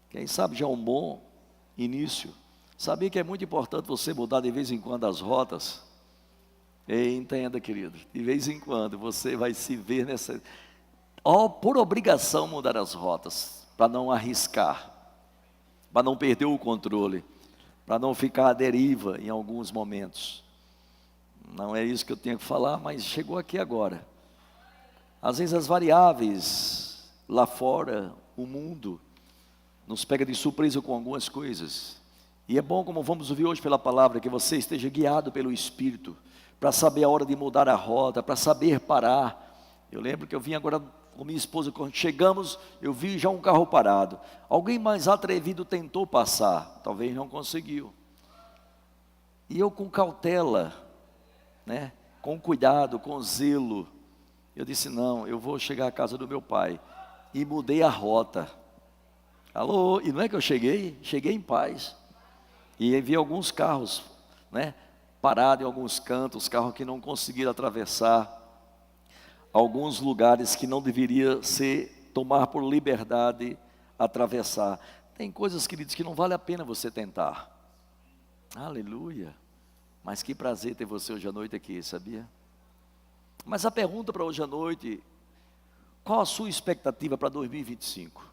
Quem sabe já é um bom início. Sabia que é muito importante você mudar de vez em quando as rotas? E entenda, querido, de vez em quando você vai se ver nessa... por obrigação mudar as rotas, para não arriscar, para não perder o controle, para não ficar à deriva em alguns momentos. Não é isso que eu tenho que falar, mas chegou aqui agora. Às vezes as variáveis lá fora, o mundo, nos pega de surpresa com algumas coisas. E é bom, como vamos ouvir hoje pela palavra, que você esteja guiado pelo Espírito, para saber a hora de mudar a rota, para saber parar. Eu lembro que eu vim agora com minha esposa, quando chegamos, eu vi já um carro parado. Alguém mais atrevido tentou passar, talvez não conseguiu. E eu com cautela, né, com cuidado, com zelo, eu disse, não, eu vou chegar à casa do meu pai. E mudei a rota. Alô, e não é que eu cheguei em paz. E vi alguns carros, né, parados em alguns cantos, carros que não conseguiram atravessar alguns lugares que não deveria ser, tomar por liberdade, atravessar. Tem coisas, queridos, que não vale a pena você tentar. Aleluia. Mas que prazer ter você hoje à noite aqui, sabia? Mas a pergunta para hoje à noite, qual a sua expectativa para 2025?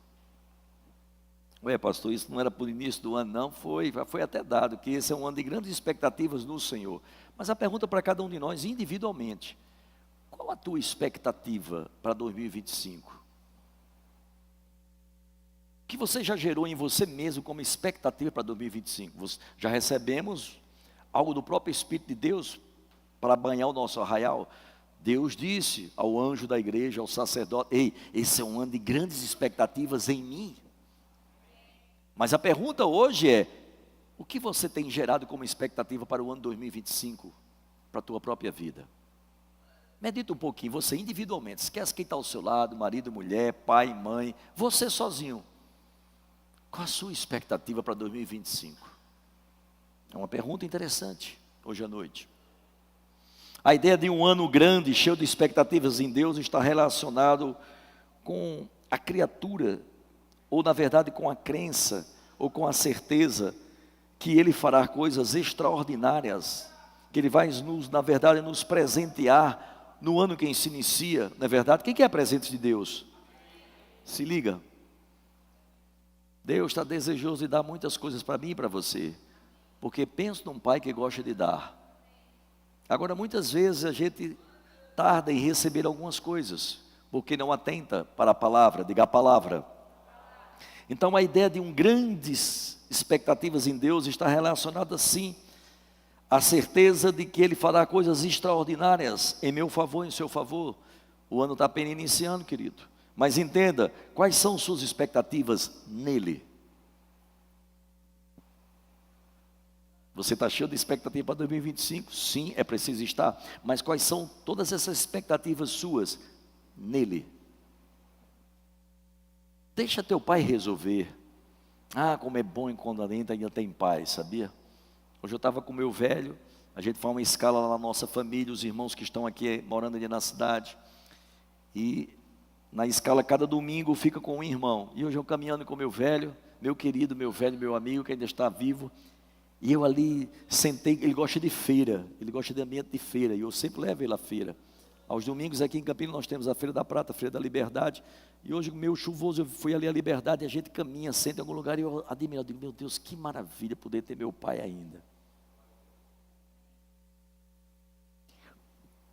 Ué, pastor, isso não era por início do ano, não, foi até dado, que esse é um ano de grandes expectativas no Senhor. Mas a pergunta para cada um de nós, individualmente, qual a tua expectativa para 2025? O que você já gerou em você mesmo como expectativa para 2025? Já recebemos algo do próprio Espírito de Deus para banhar o nosso arraial? Deus disse ao anjo da igreja, ao sacerdote, ei, esse é um ano de grandes expectativas em mim. Mas a pergunta hoje é, o que você tem gerado como expectativa para o ano 2025, para a tua própria vida? Medita um pouquinho, você individualmente, esquece quem está ao seu lado, marido, mulher, pai, mãe, você sozinho. Qual a sua expectativa para 2025? É uma pergunta interessante, hoje à noite. A ideia de um ano grande, cheio de expectativas em Deus, está relacionado com a criatura, ou na verdade com a crença, ou com a certeza, que Ele fará coisas extraordinárias, que Ele vai, na verdade, nos presentear no ano que se inicia, não é verdade? Quem quer presente de Deus? Se liga. Deus está desejoso de dar muitas coisas para mim e para você, porque penso num pai que gosta de dar. Agora, muitas vezes a gente tarda em receber algumas coisas, porque não atenta para a palavra, diga a palavra. Então a ideia de grandes expectativas em Deus está relacionada sim, à certeza de que Ele fará coisas extraordinárias em meu favor, em seu favor. O ano está apenas iniciando, querido. Mas entenda, quais são suas expectativas nele? Você está cheio de expectativa para 2025? Sim, é preciso estar. Mas quais são todas essas expectativas suas nele? Deixa teu pai resolver. Como é bom quando a gente ainda tem paz, sabia? Hoje eu estava com o meu velho, a gente faz uma escala lá na nossa família, os irmãos que estão aqui morando ali na cidade. E na escala, cada domingo fica com um irmão. E hoje eu caminhando com o meu velho, meu querido, meu velho, meu amigo, que ainda está vivo. E eu ali sentei, ele gosta de feira, ele gosta de ambiente de feira, e eu sempre levo ele à feira. Aos domingos aqui em Campinas nós temos a Feira da Prata, a Feira da Liberdade. E hoje, meio chuvoso, eu fui ali à Liberdade, e a gente caminha, senta em algum lugar, e eu admiro, eu digo, meu Deus, que maravilha poder ter meu pai ainda.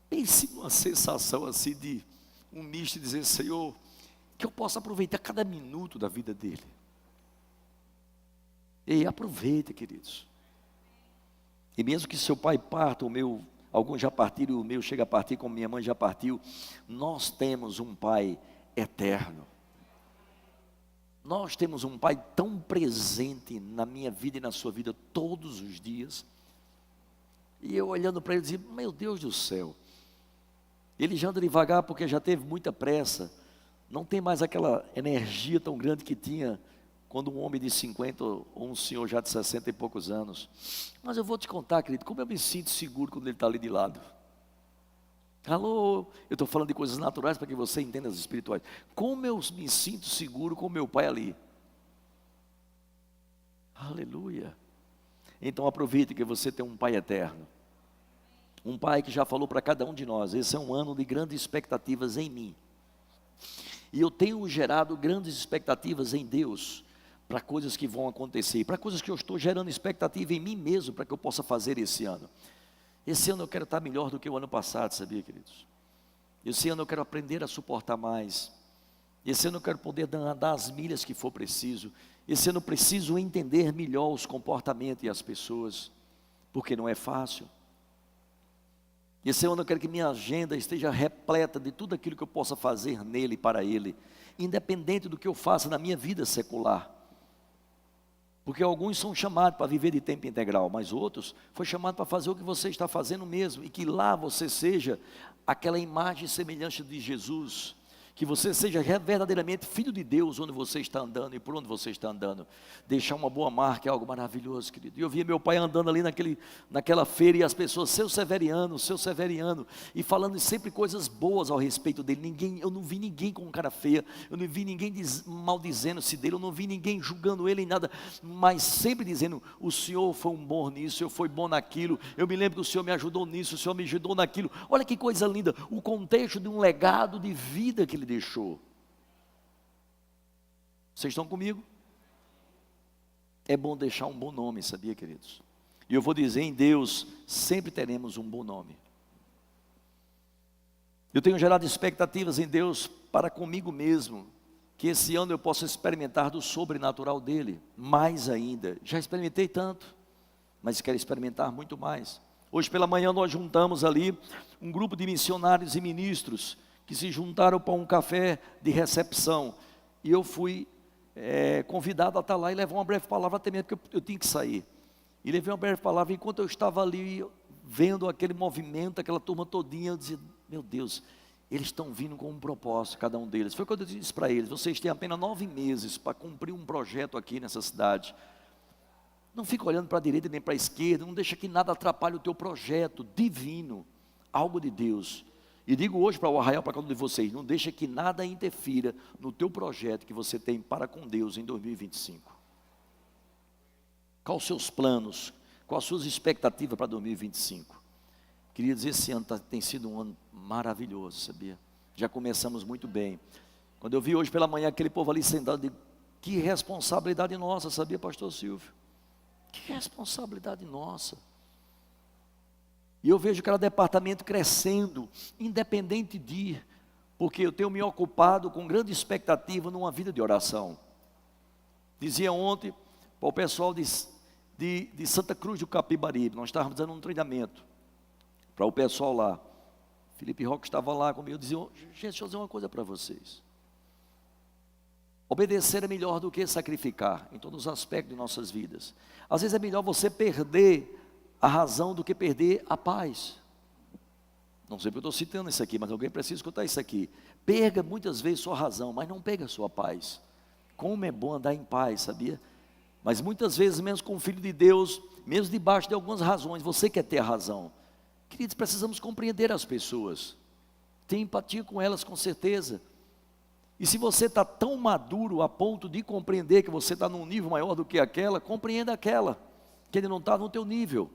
Pense numa sensação assim de um misto, de dizer, Senhor, que eu possa aproveitar cada minuto da vida dele. E aproveita, queridos. E mesmo que seu pai parta, alguns já partiram, o meu chega a partir, como minha mãe já partiu, nós temos um pai eterno. Nós temos um pai tão presente na minha vida e na sua vida todos os dias. E eu olhando para ele dizia, meu Deus do céu, ele já anda devagar porque já teve muita pressa, não tem mais aquela energia tão grande que tinha quando um homem de 50 ou um senhor já de 60 e poucos anos. Mas eu vou te contar, querido, como eu me sinto seguro quando ele está ali de lado. Alô, eu estou falando de coisas naturais para que você entenda as espirituais. Como eu me sinto seguro com meu pai ali. Então aproveite que você tem um Pai eterno. Um Pai que já falou para cada um de nós: esse é um ano de grandes expectativas em mim. E eu tenho gerado grandes expectativas em Deus, para coisas que vão acontecer, para coisas que eu estou gerando expectativa em mim mesmo, para que eu possa fazer esse ano. Esse ano eu quero estar melhor do que o ano passado, sabia, queridos? Esse ano eu quero aprender a suportar mais. Esse ano eu quero poder dar as milhas que for preciso. Esse ano eu preciso entender melhor os comportamentos e as pessoas, porque não é fácil. Esse ano eu quero que minha agenda esteja repleta de tudo aquilo que eu possa fazer nele e para ele, independente do que eu faça na minha vida secular. Porque alguns são chamados para viver de tempo integral, mas outros foi chamado para fazer o que você está fazendo mesmo, e que lá você seja aquela imagem e semelhança de Jesus, que você seja verdadeiramente filho de Deus onde você está andando e por onde você está andando. Deixar uma boa marca é algo maravilhoso, querido. E eu via meu pai andando ali naquela feira, e as pessoas, seu Severiano, e falando sempre coisas boas ao respeito dele. Eu não vi ninguém com cara feia, eu não vi ninguém maldizendo-se dele, eu não vi ninguém julgando ele em nada, mas sempre dizendo: o senhor foi um bom nisso, o senhor foi bom naquilo, eu me lembro que o senhor me ajudou nisso, o senhor me ajudou naquilo. Olha que coisa linda, o contexto de um legado de vida que ele deixou. Vocês estão comigo? É bom deixar um bom nome, sabia, queridos? E eu vou dizer, em Deus sempre teremos um bom nome. Eu tenho gerado expectativas em Deus para comigo mesmo, que esse ano eu possa experimentar do sobrenatural dele, mais ainda. Já experimentei tanto, mas quero experimentar muito mais. Hoje pela manhã nós juntamos ali um grupo de missionários e ministros que se juntaram para um café de recepção, e eu fui convidado a estar lá e levar uma breve palavra, até mesmo porque eu tinha que sair, e levei uma breve palavra. Enquanto eu estava ali, vendo aquele movimento, aquela turma todinha, eu dizia: meu Deus, eles estão vindo com um propósito, cada um deles. Foi quando eu disse para eles: vocês têm apenas 9 meses para cumprir um projeto aqui nessa cidade, não fica olhando para a direita nem para a esquerda, não deixa que nada atrapalhe o teu projeto divino, algo de Deus. E digo hoje para o Arraial, para cada um de vocês: não deixa que nada interfira no teu projeto que você tem para com Deus em 2025. Quais os seus planos? Quais as suas expectativas para 2025? Queridos, esse ano tem sido um ano maravilhoso, sabia? Já começamos muito bem. Quando eu vi hoje pela manhã aquele povo ali sentado, eu digo: que responsabilidade nossa, sabia, pastor Silvio? Que responsabilidade nossa. E eu vejo cada departamento crescendo, independente porque eu tenho me ocupado com grande expectativa numa vida de oração. Dizia ontem para o pessoal de Santa Cruz do Capibaribe, nós estávamos dando um treinamento para o pessoal lá. Felipe Roque estava lá comigo, eu dizia: gente, deixa eu dizer uma coisa para vocês. Obedecer é melhor do que sacrificar, em todos os aspectos de nossas vidas. Às vezes é melhor você perder a razão do que perder a paz. Não sei porque eu estou citando isso aqui, mas alguém precisa escutar isso aqui. Perca muitas vezes sua razão, mas não perca sua paz. Como é bom andar em paz, sabia? Mas muitas vezes, mesmo com o Filho de Deus, mesmo debaixo de algumas razões, você quer ter a razão. Queridos, precisamos compreender as pessoas, ter empatia com elas, com certeza. E se você está tão maduro a ponto de compreender que você está num nível maior do que aquela, compreenda aquela, que ele não está no teu nível.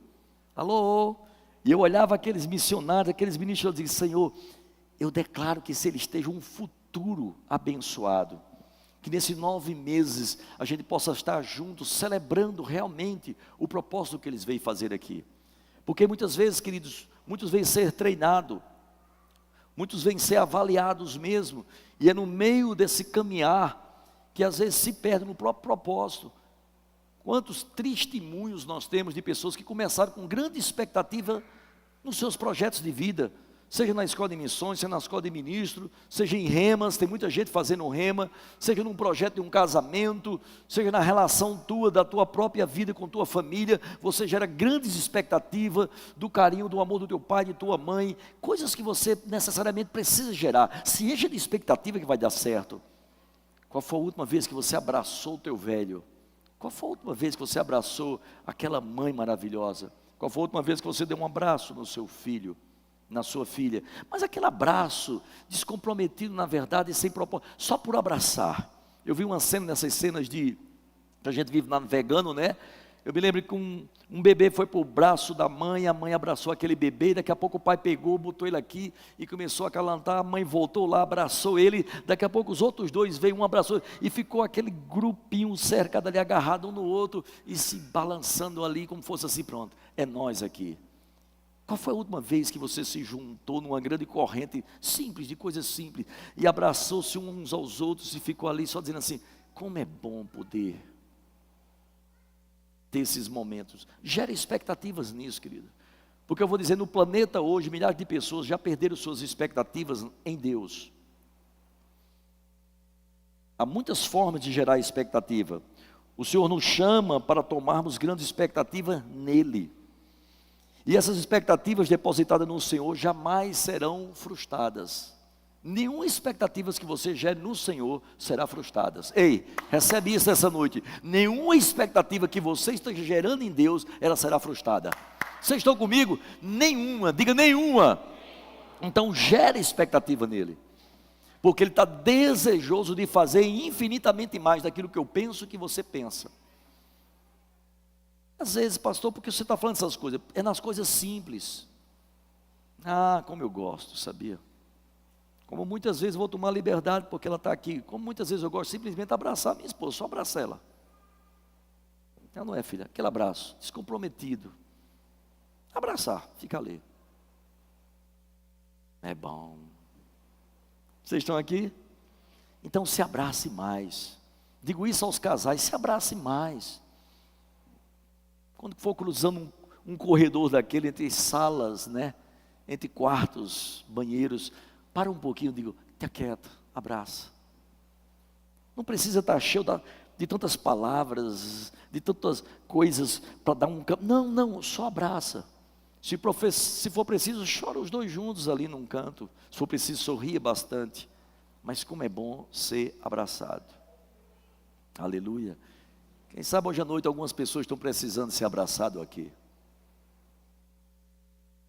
Alô? E eu olhava aqueles missionários, aqueles ministros, eu dizia: Senhor, eu declaro que se eles estejam um futuro abençoado, que nesses 9 meses a gente possa estar juntos, celebrando realmente o propósito que eles veio fazer aqui. Porque muitas vezes, queridos, muitos vêm ser treinados, muitos vêm ser avaliados mesmo, e é no meio desse caminhar que às vezes se perde no próprio propósito. Quantos testemunhos nós temos de pessoas que começaram com grande expectativa nos seus projetos de vida, seja na escola de missões, seja na escola de ministro, seja em remas, tem muita gente fazendo rema, seja num projeto de um casamento, seja na relação da tua própria vida com tua família, você gera grandes expectativas do carinho, do amor do teu pai, de tua mãe, coisas que você necessariamente precisa gerar. Se enche de expectativa que vai dar certo. Qual foi a última vez que você abraçou o teu velho? Qual foi a última vez que você abraçou aquela mãe maravilhosa? Qual foi a última vez que você deu um abraço no seu filho, na sua filha? Mas aquele abraço descomprometido, na verdade, sem propósito, só por abraçar. Eu vi uma cena nessas cenas que a gente vive navegando, né? Eu me lembro que um bebê foi para o braço da mãe, a mãe abraçou aquele bebê, daqui a pouco o pai pegou, botou ele aqui e começou a acalantar, a mãe voltou lá, abraçou ele, daqui a pouco os outros dois veio, um abraçou, e ficou aquele grupinho cercado ali, agarrado um no outro, e se balançando ali, como fosse assim, pronto, é nós aqui. Qual foi a última vez que você se juntou numa grande corrente simples, de coisas simples, e abraçou-se uns aos outros e ficou ali só dizendo assim, como é bom poder ter esses momentos? Gera expectativas nisso, querido. Porque eu vou dizer, no planeta hoje, milhares de pessoas já perderam suas expectativas em Deus. Há muitas formas de gerar expectativa. O Senhor nos chama para tomarmos grande expectativa nele. E essas expectativas depositadas no Senhor jamais serão frustradas. Nenhuma expectativa que você gere no Senhor será frustrada. Ei, recebe isso essa noite. Nenhuma expectativa que você esteja gerando em Deus, ela será frustrada. Vocês estão comigo? Nenhuma, diga nenhuma. Então gere expectativa nele. Porque ele está desejoso de fazer infinitamente mais daquilo que eu penso que você pensa. Às vezes, pastor, porque você está falando essas coisas? É nas coisas simples. Ah, como eu gosto, sabia? Como muitas vezes eu vou tomar liberdade porque ela está aqui. Como muitas vezes eu gosto simplesmente de abraçar minha esposa, só abraçar ela. Ela não é, filha, aquele abraço, descomprometido. Abraçar, fica ali. É bom. Vocês estão aqui? Então se abrace mais. Digo isso aos casais, se abrace mais. Quando for cruzando um corredor daquele entre salas, né? Entre quartos, banheiros, para um pouquinho, digo, fica quieto, abraça. Não precisa estar cheio de tantas palavras, de tantas coisas para dar um campo. Não, só abraça. Se for preciso, chora os dois juntos ali num canto. Se for preciso, sorria bastante. Mas como é bom ser abraçado. Aleluia. Quem sabe hoje à noite algumas pessoas estão precisando ser abraçado aqui.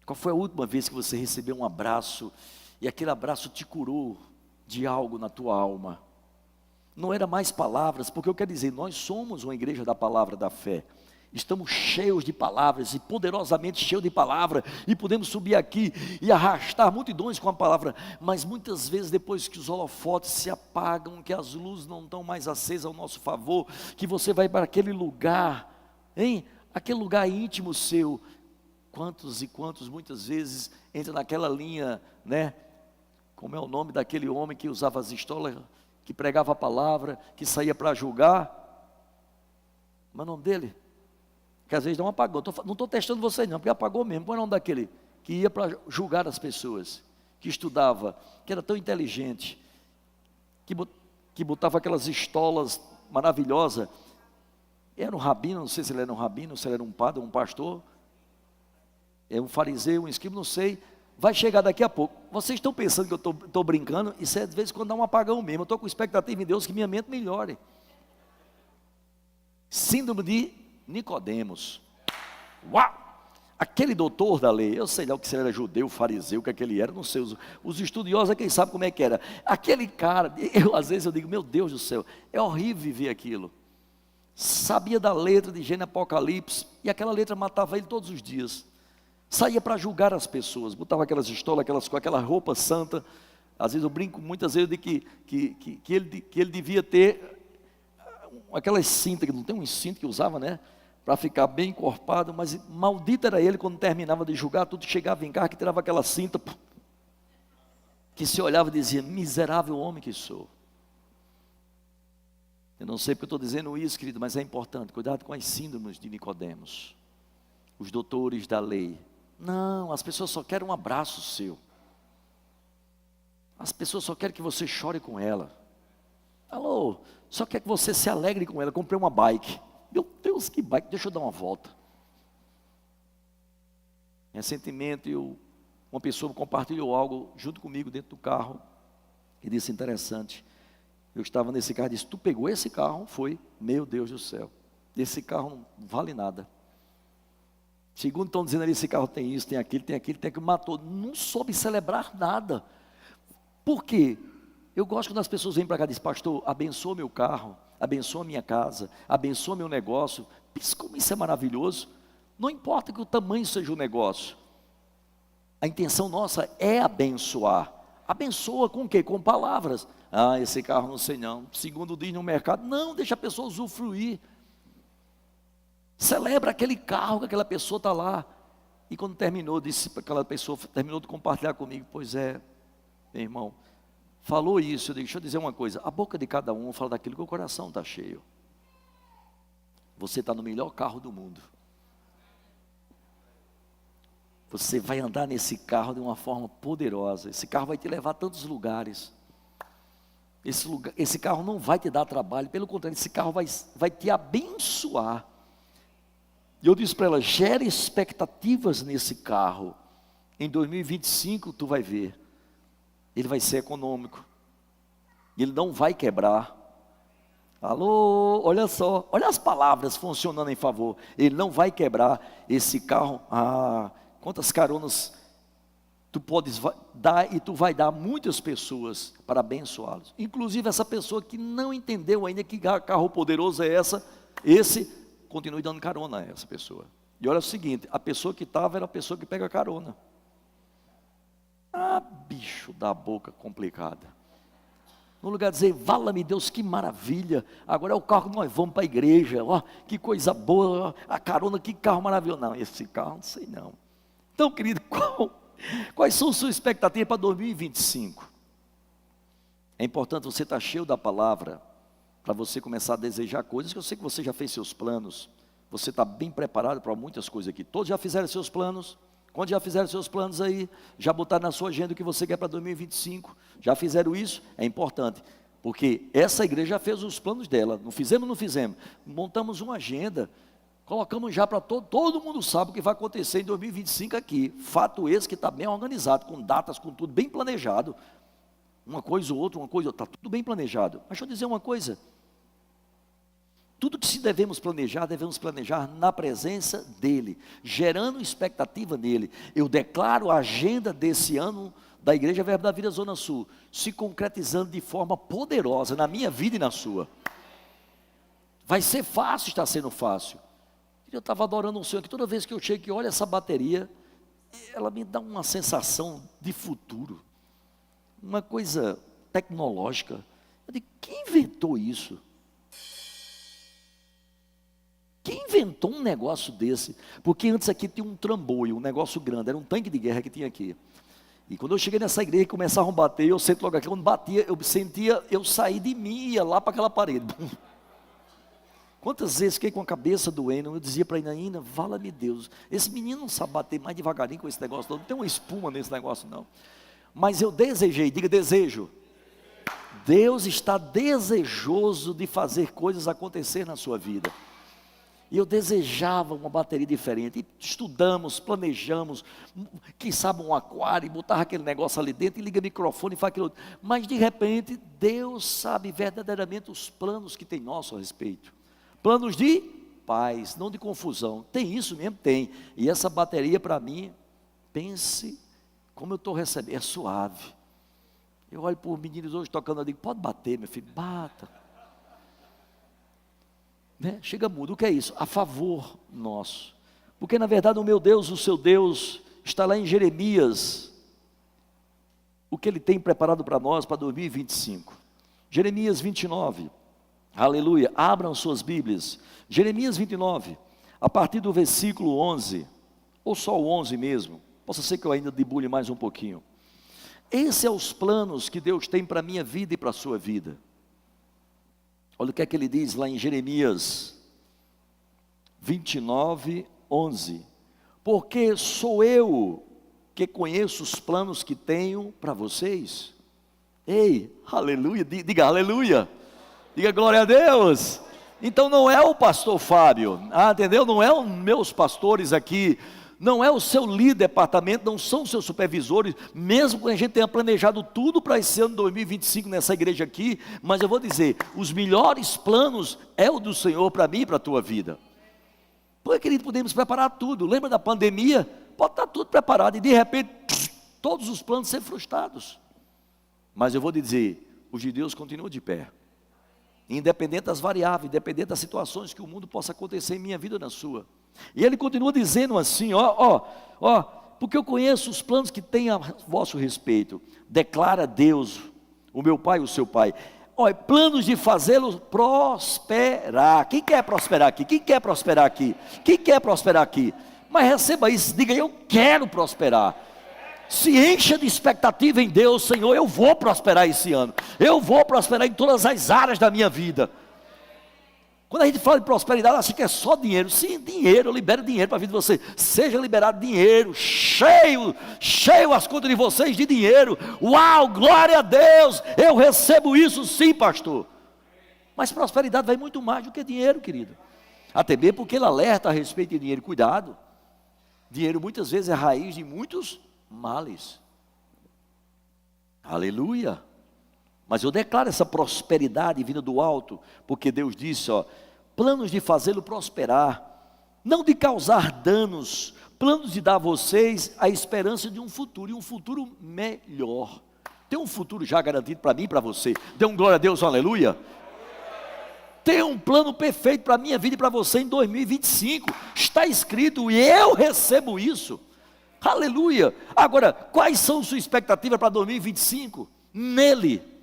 Qual foi a última vez que você recebeu um abraço e aquele abraço te curou de algo na tua alma? Não era mais palavras, porque eu quero dizer, nós somos uma igreja da palavra da fé. Estamos cheios de palavras e poderosamente cheios de palavra, e podemos subir aqui e arrastar multidões com a palavra, mas muitas vezes depois que os holofotes se apagam, que as luzes não estão mais acesas ao nosso favor, que você vai para aquele lugar, hein? Aquele lugar íntimo seu, quantos e quantos muitas vezes entra naquela linha, né? Como é o nome daquele homem que usava as estolas, que pregava a palavra, que saía para julgar? Como é o nome dele? Que às vezes não apagou, não estou testando vocês não, porque apagou mesmo. Qual é o nome daquele que ia para julgar as pessoas, que estudava, que era tão inteligente, que botava aquelas estolas maravilhosas? Era um rabino, não sei se ele era um rabino, se ele era um padre, um pastor, é um fariseu, um escriba, não sei. Vai chegar daqui a pouco. Vocês estão pensando que eu estou brincando? Isso é de vez em quando dá um apagão mesmo. Eu estou com expectativa em Deus que minha mente melhore. Síndrome de Nicodemos. Uau! Aquele doutor da lei, eu sei lá o que se ele era judeu, fariseu, o que ele era, não sei, os estudiosos é quem sabe como é que era. Aquele cara, às vezes eu digo, meu Deus do céu, é horrível viver aquilo. Sabia da letra de Gênesis Apocalipse, e aquela letra matava ele todos os dias. Saía para julgar as pessoas, botava aquelas estolas, aquela roupa santa. Às vezes eu brinco muitas vezes de que ele devia ter aquelas cintas, que não tem um cinto que usava, né? Para ficar bem encorpado, mas maldito era ele quando terminava de julgar, tudo chegava em casa, que tirava aquela cinta, que se olhava e dizia, miserável homem que sou. Eu não sei porque eu estou dizendo isso, querido, mas é importante, cuidado com as síndromes de Nicodemos, os doutores da lei. Não, as pessoas só querem um abraço seu, as pessoas só querem que você chore com ela. Alô, só quer que você se alegre com ela. Comprei uma bike. Meu Deus, que bike, deixa eu dar uma volta. Recentemente, uma pessoa compartilhou algo junto comigo dentro do carro, e disse interessante. Eu estava nesse carro e disse, tu pegou esse carro? Foi, meu Deus do céu, esse carro não vale nada. Segundo estão dizendo ali, esse carro tem isso, tem aquilo, matou. Não soube celebrar nada. Por quê? Eu gosto quando as pessoas vêm para cá e dizem, pastor, abençoa meu carro, abençoa minha casa, abençoa meu negócio, Pensa como isso é maravilhoso. Não importa que o tamanho seja o negócio. A intenção nossa é abençoar. Abençoa com o quê? Com palavras. Ah, esse carro não sei não. Segundo diz no mercado. Não, deixa a pessoa usufruir. Celebra aquele carro que aquela pessoa está lá. E quando terminou, disse para aquela pessoa, terminou de compartilhar comigo. Pois é, meu irmão, falou isso. Eu digo, deixa eu dizer uma coisa. A boca de cada um fala daquilo que o coração está cheio. Você está no melhor carro do mundo. Você vai andar nesse carro de uma forma poderosa. Esse carro vai te levar a tantos lugares. Esse carro não vai te dar trabalho. Pelo contrário, esse carro vai te abençoar. E eu disse para ela, gere expectativas nesse carro. Em 2025 tu vai ver. Ele vai ser econômico. Ele não vai quebrar. Alô, olha só. Olha as palavras funcionando em favor. Ele não vai quebrar esse carro. Quantas caronas tu podes dar e tu vai dar a muitas pessoas para abençoá-los. Inclusive essa pessoa que não entendeu ainda que carro poderoso é esse, continue dando carona a essa pessoa. E olha o seguinte, a pessoa que estava era a pessoa que pega carona. Bicho da boca complicada. No lugar de dizer, vala-me Deus, que maravilha, agora é o carro que nós vamos para a igreja, ó, que coisa boa, a carona, que carro maravilhoso. Não, esse carro não sei não. Então, querido, quais são as suas expectativas para 2025? É importante você estar cheio da palavra, para você começar a desejar coisas, que eu sei que você já fez seus planos, você está bem preparado para muitas coisas aqui. Todos já fizeram seus planos? Quando já fizeram seus planos aí, já botaram na sua agenda o que você quer para 2025? Já fizeram isso? É importante, porque essa igreja já fez os planos dela, não fizemos, montamos uma agenda, colocamos já para todo mundo sabe o que vai acontecer em 2025 aqui. Fato esse que está bem organizado, com datas, com tudo bem planejado. Uma coisa ou outra, está tudo bem planejado. Mas deixa eu dizer uma coisa. Tudo que se devemos planejar na presença dEle, gerando expectativa nele. Eu declaro a agenda desse ano da Igreja Verbo da Vida Zona Sul, se concretizando de forma poderosa na minha vida e na sua. Vai ser fácil, está sendo fácil. Eu estava adorando um Senhor que toda vez que eu chego e olho essa bateria, ela me dá uma sensação de futuro, uma coisa tecnológica. Eu digo, quem inventou isso? Quem inventou um negócio desse? Porque antes aqui tinha um trambolho, um negócio grande, era um tanque de guerra que tinha aqui. E quando eu cheguei nessa igreja e começavam a bater, eu sento logo aqui, quando batia, eu saí de mim e ia lá para aquela parede. Quantas vezes fiquei com a cabeça doendo, eu dizia para a Inaína, vala-me Deus, esse menino não sabe bater mais devagarinho com esse negócio, não tem uma espuma nesse negócio não. Mas eu desejei, diga desejo. Deus está desejoso de fazer coisas acontecer na sua vida. E eu desejava uma bateria diferente, e estudamos, planejamos, quem sabe um aquário, botava aquele negócio ali dentro, e liga o microfone e faz aquilo. Mas de repente, Deus sabe verdadeiramente os planos que tem nosso a respeito. Planos de paz, não de confusão. Tem isso mesmo? Tem. E essa bateria para mim, pense como eu estou recebendo, é suave. Eu olho para os meninos hoje tocando, eu digo, pode bater meu filho, bata. Né? Chega mudo, o que é isso? A favor nosso. Porque na verdade o meu Deus, o seu Deus, está lá em Jeremias, o que Ele tem preparado para nós para 2025. Jeremias 29, aleluia, abram suas Bíblias. Jeremias 29, a partir do versículo 11, ou só o 11 mesmo, possa ser que eu ainda debulhe mais um pouquinho. Esses são os planos que Deus tem para a minha vida e para a sua vida. Olha o que é que ele diz lá em Jeremias 29, 11. Porque sou eu que conheço os planos que tenho para vocês. Ei, aleluia, diga aleluia. Diga glória a Deus. Então não é o pastor Fábio, entendeu? Não é os meus pastores aqui, não é o seu líder de departamento, não são os seus supervisores, mesmo que a gente tenha planejado tudo para esse ano 2025 nessa igreja aqui, mas eu vou dizer, os melhores planos é o do Senhor para mim e para a tua vida. Porque, querido, podemos preparar tudo. Lembra da pandemia? Pode estar tudo preparado e de repente, todos os planos ser frustrados. Mas eu vou dizer, os de Deus continuam de pé. independente das variáveis, independente das situações que o mundo possa acontecer em minha vida ou na sua. E ele continua dizendo assim, porque eu conheço os planos que tem a vosso respeito, declara Deus, o meu Pai, o seu Pai, planos de fazê-lo prosperar. Quem quer prosperar aqui? Quem quer prosperar aqui? Quem quer prosperar aqui? Mas receba isso, diga, eu quero prosperar. Se encha de expectativa em Deus, Senhor, eu vou prosperar esse ano, eu vou prosperar em todas as áreas da minha vida. Quando a gente fala de prosperidade, acha que é só dinheiro. Sim, dinheiro, eu libero dinheiro para a vida de você. Seja liberado dinheiro, cheio as contas de vocês de dinheiro. Uau, glória a Deus, eu recebo isso sim, pastor. Mas prosperidade vai muito mais do que dinheiro, querido. Até mesmo porque ele alerta a respeito de dinheiro, cuidado. Dinheiro muitas vezes é raiz de muitos males. Aleluia. Mas eu declaro essa prosperidade vinda do alto, porque Deus disse, planos de fazê-lo prosperar, não de causar danos, planos de dar a vocês a esperança de um futuro, e um futuro melhor. Tem um futuro já garantido para mim e para você. Dê um glória a Deus, aleluia. Tem um plano perfeito para a minha vida e para você em 2025, está escrito, e eu recebo isso. Aleluia. Agora, quais são suas expectativas para 2025? Nele.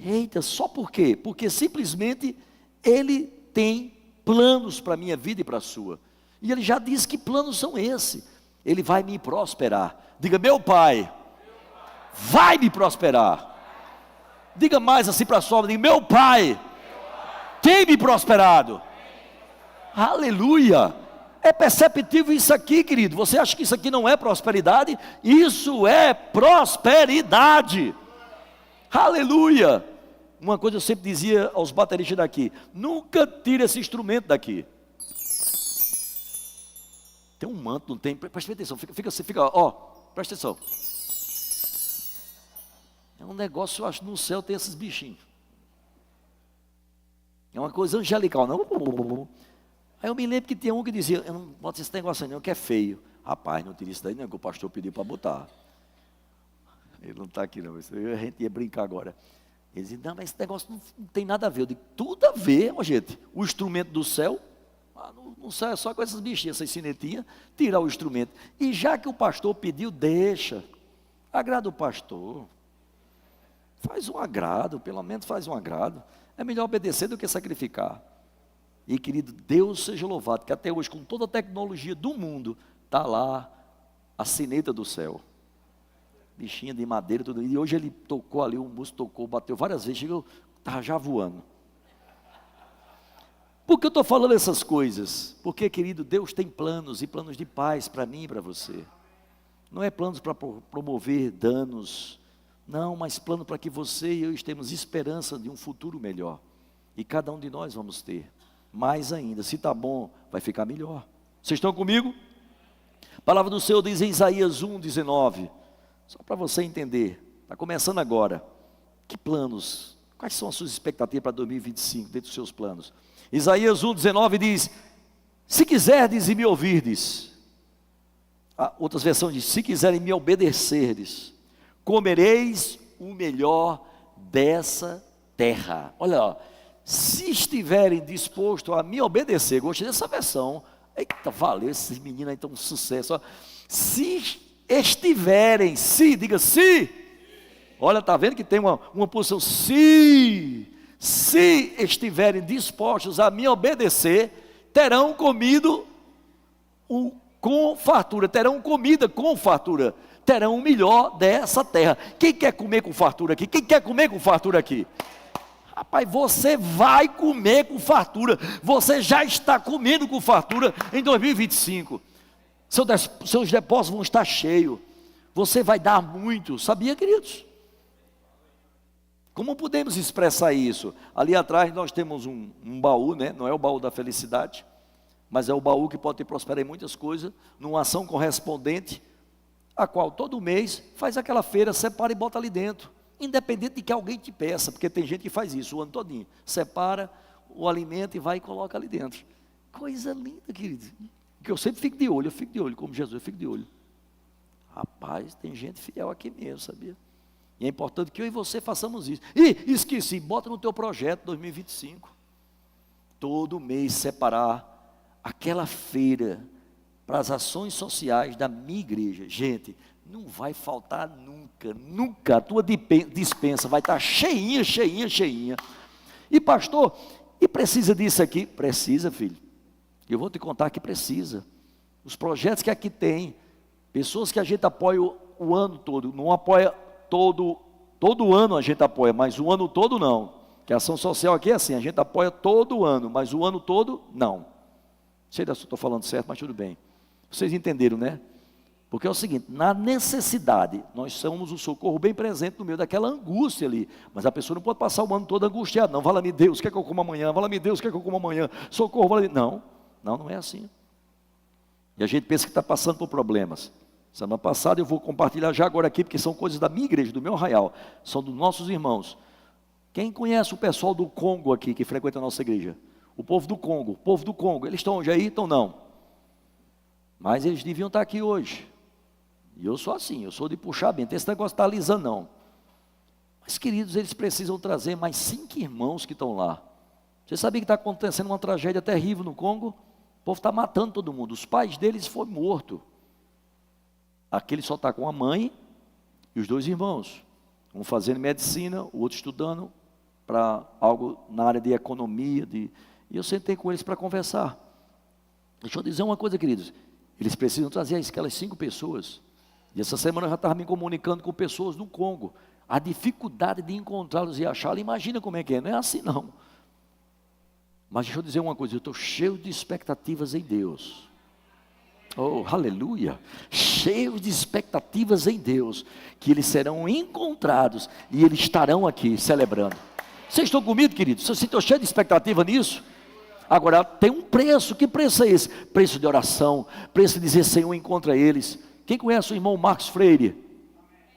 Eita, só por quê? Porque simplesmente Ele tem planos para a minha vida e para a sua. E Ele já disse que planos são esses. Ele vai me prosperar. Diga, meu Pai vai me prosperar. Diga mais assim para a sua, diga, meu Pai tem me prosperado. Aleluia. É perceptível isso aqui, querido. Você acha que isso aqui não é prosperidade? Isso é prosperidade. Aleluia. Uma coisa eu sempre dizia aos bateristas daqui: nunca tire esse instrumento daqui. Tem um manto, não tem? Preste atenção, presta atenção. É um negócio, eu acho, no céu tem esses bichinhos. É uma coisa angelical, não? Aí eu me lembro que tinha um que dizia, eu não boto esse negócio aí não, que é feio. Rapaz, não tira isso daí não, que o pastor pediu para botar. Ele não está aqui não, a gente ia brincar agora. Ele dizia, não, mas esse negócio não tem nada a ver. Eu digo, tudo a ver, gente. O instrumento do céu, no céu é só com essas bichinhas, essas sinetinhas, tirar o instrumento. E já que o pastor pediu, deixa. Agrada o pastor. Faz um agrado, pelo menos faz um agrado. É melhor obedecer do que sacrificar. E querido, Deus seja louvado, que até hoje, com toda a tecnologia do mundo, está lá a sineta do céu. Bichinha de madeira, tudo. E hoje ele tocou ali, o músico tocou, bateu várias vezes, chegou, estava já voando. Por que eu estou falando essas coisas? Porque, querido, Deus tem planos, e planos de paz para mim e para você. Não é planos para promover danos, não, mas plano para que você e eu temos esperança de um futuro melhor. E cada um de nós vamos ter. Mais ainda, se está bom, vai ficar melhor. Vocês estão comigo? A palavra do Senhor diz em Isaías 1:19. Só para você entender, está começando agora. Que planos? Quais são as suas expectativas para 2025, dentro dos seus planos? Isaías 1:19 diz, se quiserdes e me ouvirdes, outras versões diz, se quiserem me obedecerdes, comereis o melhor dessa terra. Olha, se estiverem dispostos a me obedecer, gostei dessa versão. Eita, valeu, esses meninos aí estão um sucesso. Se estiverem, diga se. Olha, está vendo que tem uma posição, se estiverem dispostos a me obedecer, terão comido com fartura, terão comida com fartura, terão o melhor dessa terra. Quem quer comer com fartura aqui? Quem quer comer com fartura aqui? Rapaz, você vai comer com fartura, você já está comendo com fartura em 2025. Seus depósitos vão estar cheios, você vai dar muito, sabia, queridos? Como podemos expressar isso? Ali atrás nós temos um baú, né? Não é o baú da felicidade, mas é o baú que pode te prosperar em muitas coisas, numa ação correspondente, a qual todo mês faz aquela feira, separa e bota ali dentro, independente de que alguém te peça, porque tem gente que faz isso o ano todinho, separa o alimento e vai e coloca ali dentro. Coisa linda, querido, que eu sempre fico de olho, como Jesus, eu fico de olho. Rapaz, tem gente fiel aqui mesmo, sabia? E é importante que eu e você façamos isso. E esqueci, bota no teu projeto 2025. Todo mês separar aquela feira para as ações sociais da minha igreja. Gente, não vai faltar nunca, nunca. A tua dispensa vai estar cheinha, cheinha, cheinha. E pastor, e precisa disso aqui? Precisa, filho. Eu vou te contar que precisa. Os projetos que aqui tem, pessoas que a gente apoia o ano todo, não apoia todo ano a gente apoia, mas o ano todo não. Que a ação social aqui é assim, a gente apoia todo ano, mas o ano todo não. Não sei se eu estou falando certo, mas tudo bem. Vocês entenderam, né? Porque é o seguinte, na necessidade, nós somos um socorro bem presente no meio daquela angústia ali, mas a pessoa não pode passar o ano todo angustiada, não, fala-me Deus, quer que eu coma amanhã, fala-me Deus, quer que eu coma amanhã, socorro, fala-me, não é assim. E a gente pensa que está passando por problemas. Semana passada eu vou compartilhar já agora aqui, porque são coisas da minha igreja, do meu arraial, são dos nossos irmãos. Quem conhece o pessoal do Congo aqui, que frequenta a nossa igreja? O povo do Congo, eles estão hoje aí? Estão não. Mas eles deviam estar aqui hoje. E eu sou assim, eu sou de puxar bem, não tem esse negócio de estar alisando não. Mas queridos, eles precisam trazer mais 5 irmãos que estão lá. Você sabia que está acontecendo uma tragédia terrível no Congo? O povo está matando todo mundo, os pais deles foram mortos. Aquele só está com a mãe e os 2 irmãos. Um fazendo medicina, o outro estudando para algo na área de economia. E eu sentei com eles para conversar. Deixa eu dizer uma coisa, queridos. Eles precisam trazer aquelas 5 pessoas. E essa semana eu já estava me comunicando com pessoas do Congo. A dificuldade de encontrá-los e achá-los, imagina como é que é. Não é assim não. Mas deixa eu dizer uma coisa, eu estou cheio de expectativas em Deus. Oh, aleluia, cheio de expectativas em Deus, que eles serão encontrados e eles estarão aqui celebrando. Vocês estão comigo, queridos? Vocês estão cheios de expectativa nisso? Agora, tem um preço, que preço é esse? Preço de oração, preço de dizer Senhor, encontra eles. Quem conhece o irmão Marcos Freire?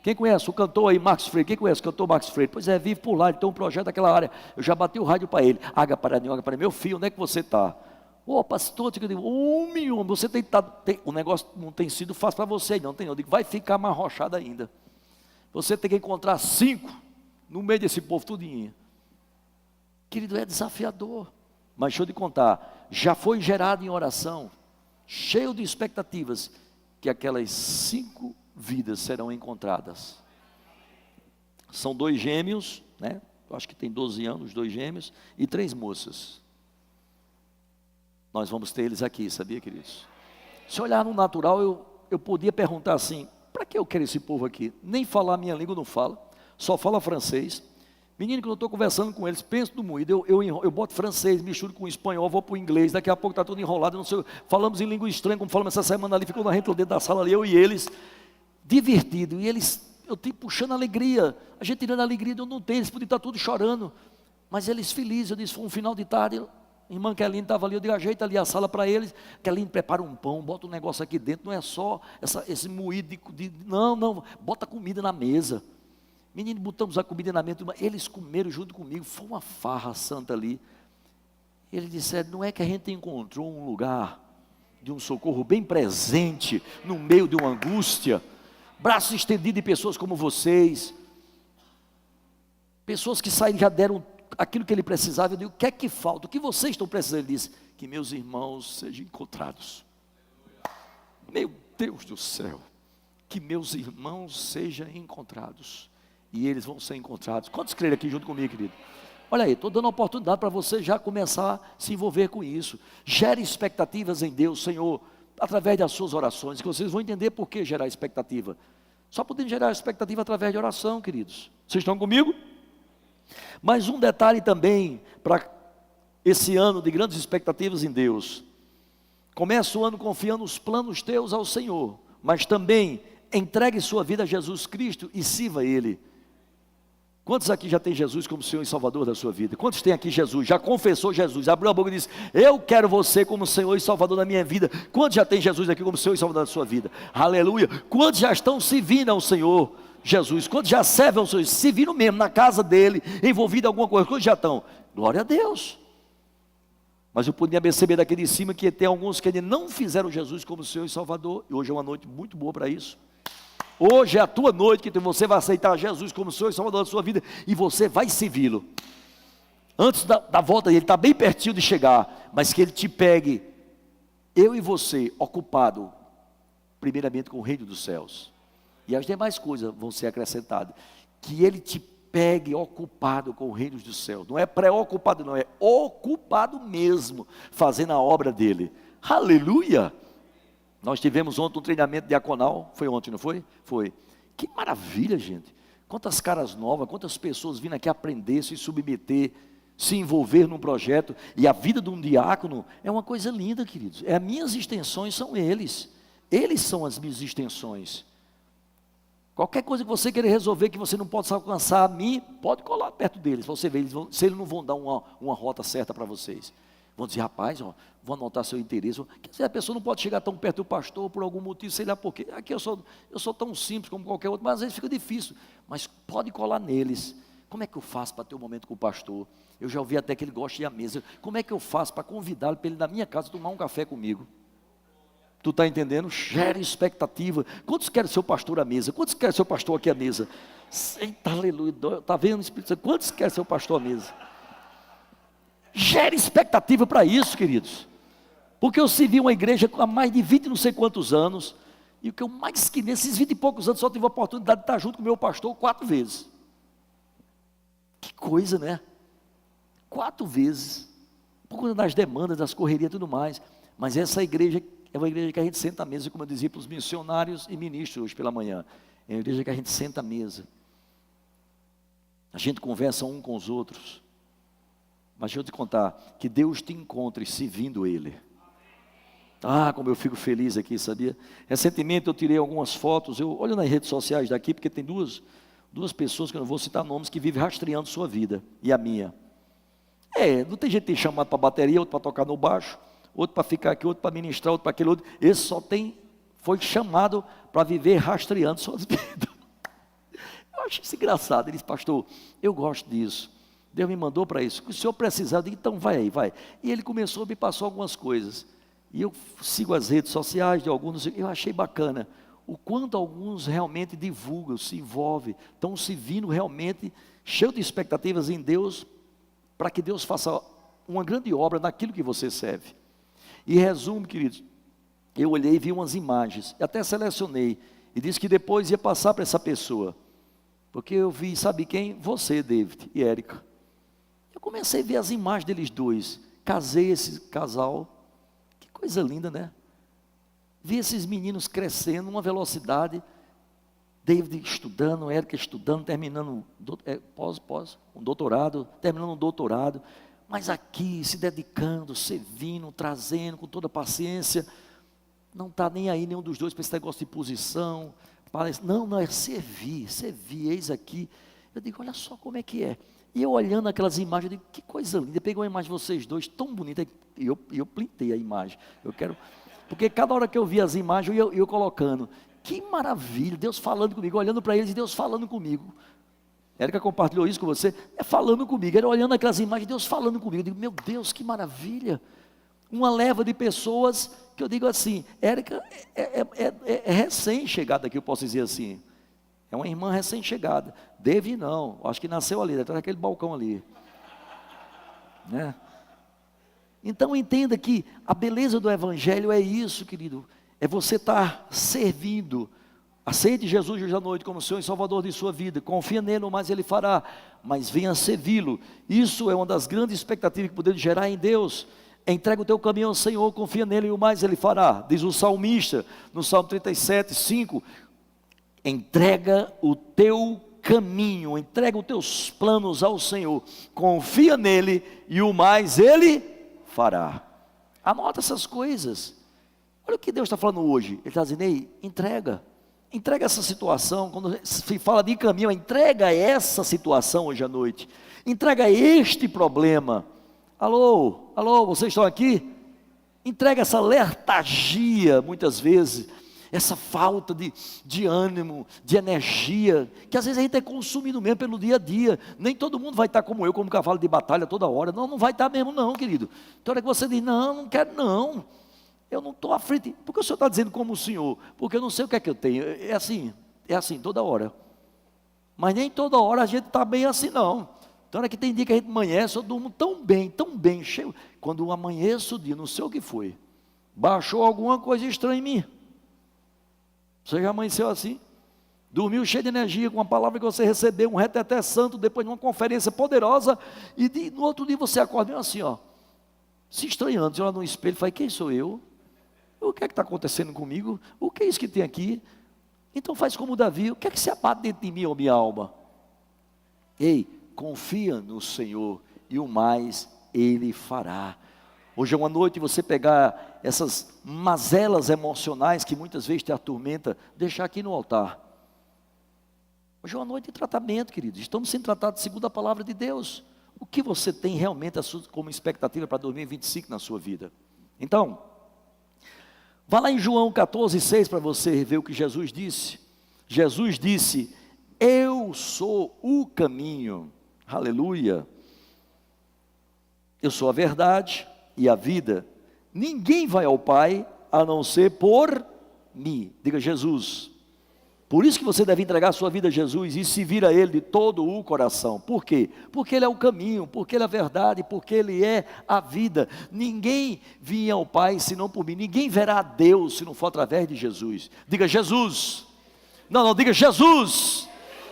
Quem conhece o cantor aí, Marcos Freire? Quem conhece o cantor Marcos Freire? Pois é, vive por lá, ele tem um projeto naquela área. Eu já bati o rádio para ele. Água para meu filho, onde é que você está? Ô, pastor, eu digo, homem, você o negócio não tem sido fácil para você, não tem. Eu digo, vai ficar mais arrochado ainda. Você tem que encontrar 5 no meio desse povo tudinho. Querido, é desafiador. Mas deixa eu te contar, já foi gerado em oração, cheio de expectativas, que aquelas 5 vidas serão encontradas. São 2 gêmeos, né? Eu acho que tem 12 anos, 2 gêmeos, e 3 moças. Nós vamos ter eles aqui, sabia, queridos? Se olhar no natural, eu podia perguntar assim, para que eu quero esse povo aqui? Nem falar a minha língua não fala, só fala francês. Menino, que eu estou conversando com eles, penso no moído, eu boto francês, misturo com espanhol, vou para o inglês, daqui a pouco está tudo enrolado, não sei, falamos em língua estranha, como falamos essa semana ali, ficou na gente dentro da sala ali, eu e eles, divertido, e eles, eu tenho puxando alegria, a gente tirando a alegria de eu não ter, eles podiam estar todos chorando, mas eles felizes, eu disse, foi um final de tarde, a irmã Keline estava ali, eu digo, ajeita ali a sala para eles, Keline prepara um pão, bota um negócio aqui dentro, não é só esse moído não, bota comida na mesa. Menino, botamos a comida na mesa, eles comeram junto comigo, foi uma farra santa ali. Eles disseram, não é que a gente encontrou um lugar de um socorro bem presente, no meio de uma angústia, braços estendidos de pessoas como vocês, pessoas que saíram já deram aquilo que ele precisava. Eu digo, o que é que falta? O que vocês estão precisando? Ele disse, que meus irmãos sejam encontrados. Meu Deus do céu, que meus irmãos sejam encontrados. E eles vão ser encontrados. Quantos creem aqui junto comigo, querido? Olha aí, estou dando uma oportunidade para você já começar a se envolver com isso. Gere expectativas em Deus, Senhor, através das suas orações, que vocês vão entender por que gerar expectativa. Só podemos gerar expectativa através de oração, queridos. Vocês estão comigo? Mas um detalhe também, para esse ano de grandes expectativas em Deus. Começa o ano confiando os planos teus ao Senhor, mas também entregue sua vida a Jesus Cristo e sirva Ele. Quantos aqui já tem Jesus como Senhor e Salvador da sua vida? Quantos tem aqui Jesus? Já confessou Jesus? Abriu a boca e disse, eu quero você como Senhor e Salvador da minha vida. Quantos já tem Jesus aqui como Senhor e Salvador da sua vida? Aleluia. Quantos já estão servindo ao Senhor Jesus? Quantos já servem ao Senhor? Servindo mesmo, na casa dele, envolvido em alguma coisa. Quantos já estão? Glória a Deus. Mas eu podia perceber daqui de cima que tem alguns que ainda não fizeram Jesus como Senhor e Salvador. E hoje é uma noite muito boa para isso. Hoje é a tua noite que você vai aceitar Jesus como Senhor e Salvador da sua vida, e você vai servi-lo. Antes da volta dele, ele está bem pertinho de chegar, mas que ele te pegue, eu e você, ocupado, primeiramente com o reino dos céus, e as demais coisas vão ser acrescentadas. Que ele te pegue ocupado com o reino dos céus, não é preocupado não, é ocupado mesmo, fazendo a obra dele. Aleluia! Nós tivemos ontem um treinamento diaconal, foi ontem, não foi? Foi. Que maravilha, gente. Quantas caras novas, quantas pessoas vindo aqui aprender, se submeter, se envolver num projeto. E a vida de um diácono é uma coisa linda, queridos. As minhas extensões são eles. Eles são as minhas extensões. Qualquer coisa que você querer resolver, que você não possa alcançar a mim, pode colar perto deles. Você vê, se eles não vão dar uma rota certa para vocês. Vão dizer, rapaz, ó, vou anotar seu interesse. Quer dizer, a pessoa não pode chegar tão perto do pastor por algum motivo, sei lá por quê. Aqui eu sou tão simples como qualquer outro, mas às vezes fica difícil. Mas pode colar neles. Como é que eu faço para ter um momento com o pastor? Eu já ouvi até que ele gosta de ir à mesa. Como é que eu faço para convidá-lo para ele ir na minha casa tomar um café comigo? Tu está entendendo? Gere expectativa. Quantos querem ser o pastor à mesa? Quantos querem ser o pastor aqui à mesa? Eita, aleluia. Está vendo o Espírito Santo? Quantos querem ser o pastor à mesa? Gere expectativa para isso, queridos. Porque eu servi uma igreja há mais de 20 não sei quantos anos. E o que eu mais que nesses 20 e poucos anos só tive a oportunidade de estar junto com o meu pastor 4 vezes. Que coisa, né? 4 vezes. Por conta das demandas, das correrias e tudo mais. Mas essa igreja é uma igreja que a gente senta à mesa, como eu dizia para os missionários e ministros hoje pela manhã. É uma igreja que a gente senta à mesa. A gente conversa um com os outros. Mas deixa eu te contar, que Deus te encontre servindo Ele. Ah, como eu fico feliz aqui, sabia? Recentemente eu tirei algumas fotos, eu olho nas redes sociais daqui, porque tem duas pessoas, que eu não vou citar nomes, que vivem rastreando sua vida, e a minha. Não tem gente que tem chamado para bateria, outro para tocar no baixo, outro para ficar aqui, outro para ministrar, outro para aquele outro. Esse foi chamado para viver rastreando suas vidas. Eu acho isso engraçado. Ele disse, pastor, eu gosto disso. Deus me mandou para isso. Se o senhor precisar, eu digo, então vai aí, vai. E ele começou, me passou algumas coisas. E eu sigo as redes sociais de alguns, eu achei bacana. O quanto alguns realmente divulgam, se envolvem, estão se vindo realmente, cheio de expectativas em Deus, para que Deus faça uma grande obra naquilo que você serve. E resumo, queridos, eu olhei e vi umas imagens, até selecionei, e disse que depois ia passar para essa pessoa. Porque eu vi, sabe quem? Você, David e Érica. Eu comecei a ver as imagens deles dois, casei esse casal, que coisa linda, né? Vi esses meninos crescendo numa velocidade, David estudando, Érica estudando, terminando um doutorado, terminando um doutorado, mas aqui se dedicando, servindo, trazendo com toda paciência, não está nem aí nenhum dos dois para esse negócio de posição, não, é servir, eis aqui. Eu digo, olha só como é que é. E eu olhando aquelas imagens, eu digo, que coisa linda. Peguei uma imagem de vocês dois, tão bonita, e eu printei a imagem. Porque cada hora que eu via as imagens, eu colocando, que maravilha, Deus falando comigo, olhando para eles e Deus falando comigo. Érica compartilhou isso com você, falando comigo, era olhando aquelas imagens, Deus falando comigo. Eu digo, meu Deus, que maravilha. Uma leva de pessoas, que eu digo assim, Érica é recém-chegada aqui, eu posso dizer assim. É uma irmã recém-chegada. David não, acho que nasceu ali, atrás daquele balcão ali. Né? Então entenda que a beleza do Evangelho é isso, querido. É você estar servindo. Aceite Jesus hoje à noite como Senhor e Salvador de sua vida. Confia nele, o mais ele fará. Mas venha servi-lo. Isso é uma das grandes expectativas que podemos gerar em Deus. Entrega o teu caminho ao Senhor, confia nele e o mais ele fará. Diz o salmista, no Salmo 37, 5. Entrega o teu caminho, entrega os teus planos ao Senhor, confia nele e o mais ele fará. Anota essas coisas. Olha o que Deus está falando hoje. Ele está dizendo, ei, entrega essa situação. Quando se fala de caminho, entrega essa situação hoje à noite, entrega este problema. Alô, vocês estão aqui? Entrega essa letargia, muitas vezes, essa falta de ânimo, de energia, que às vezes a gente é consumido mesmo pelo dia a dia. Nem todo mundo vai estar como eu, como cavalo de batalha toda hora. Não vai estar mesmo não, querido. Então hora que você diz, não quero não, eu não estou à frente. Por que o senhor está dizendo como o senhor? Porque eu não sei o que é que eu tenho. É assim, é assim toda hora. Mas nem toda hora a gente está bem assim não. Então é que tem dia que a gente amanhece, eu durmo tão bem, cheio. Quando eu amanheço o dia, não sei o que foi, baixou alguma coisa estranha em mim. Você já amanheceu assim? Dormiu cheio de energia, com uma palavra que você recebeu, um reteté santo, depois de uma conferência poderosa, e no outro dia você acorda meio assim, ó, se estranhando, você olha no espelho e fala, quem sou eu? O que é que está acontecendo comigo? O que é isso que tem aqui? Então faz como Davi, o que é que se abate dentro de mim, ó minha alma? Ei, confia no Senhor, e o mais Ele fará. Hoje é uma noite você pegar essas mazelas emocionais que muitas vezes te atormenta, deixar aqui no altar. Hoje é uma noite de tratamento, queridos. Estamos sendo tratados segundo a palavra de Deus. O que você tem realmente como expectativa para 2025 na sua vida? Então, vá lá em João 14,6 para você ver o que Jesus disse. Jesus disse, eu sou o caminho. Aleluia. Eu sou a verdade e a vida. Ninguém vai ao Pai a não ser por mim. Diga Jesus. Por isso que você deve entregar a sua vida a Jesus e servir a Ele de todo o coração. Por quê? Porque Ele é o caminho, porque Ele é a verdade, porque Ele é a vida. Ninguém vinha ao Pai senão por mim. Ninguém verá a Deus se não for através de Jesus. Diga Jesus. Não, diga Jesus.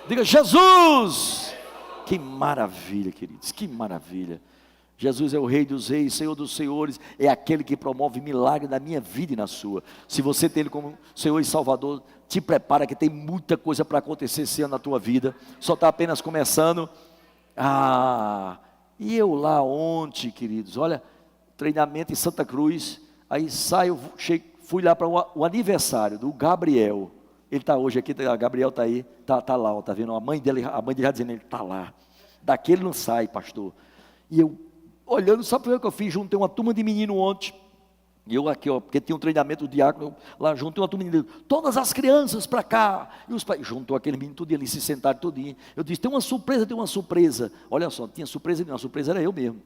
Diga Jesus. Que maravilha, queridos, que maravilha. Jesus é o Rei dos Reis, Senhor dos Senhores, é aquele que promove milagre na minha vida e na sua. Se você tem Ele como Senhor e Salvador, te prepara que tem muita coisa para acontecer esse ano na tua vida, só está apenas começando. E eu lá ontem, queridos, olha, treinamento em Santa Cruz, aí saio, fui lá para o aniversário do Gabriel, ele está hoje aqui, Gabriel está aí, está lá, está vendo, a mãe dele já dizendo, ele está lá, daqui ele não sai, pastor. E eu, olhando, sabe o que eu fiz? Juntei uma turma de menino ontem, e eu aqui, ó, porque tinha um treinamento do diácono, lá juntei uma turma de menino, todas as crianças para cá, e os pais, juntou aquele menino tudinho ali, se sentaram tudinho, eu disse, tem uma surpresa, olha só, tinha surpresa, a surpresa era eu mesmo,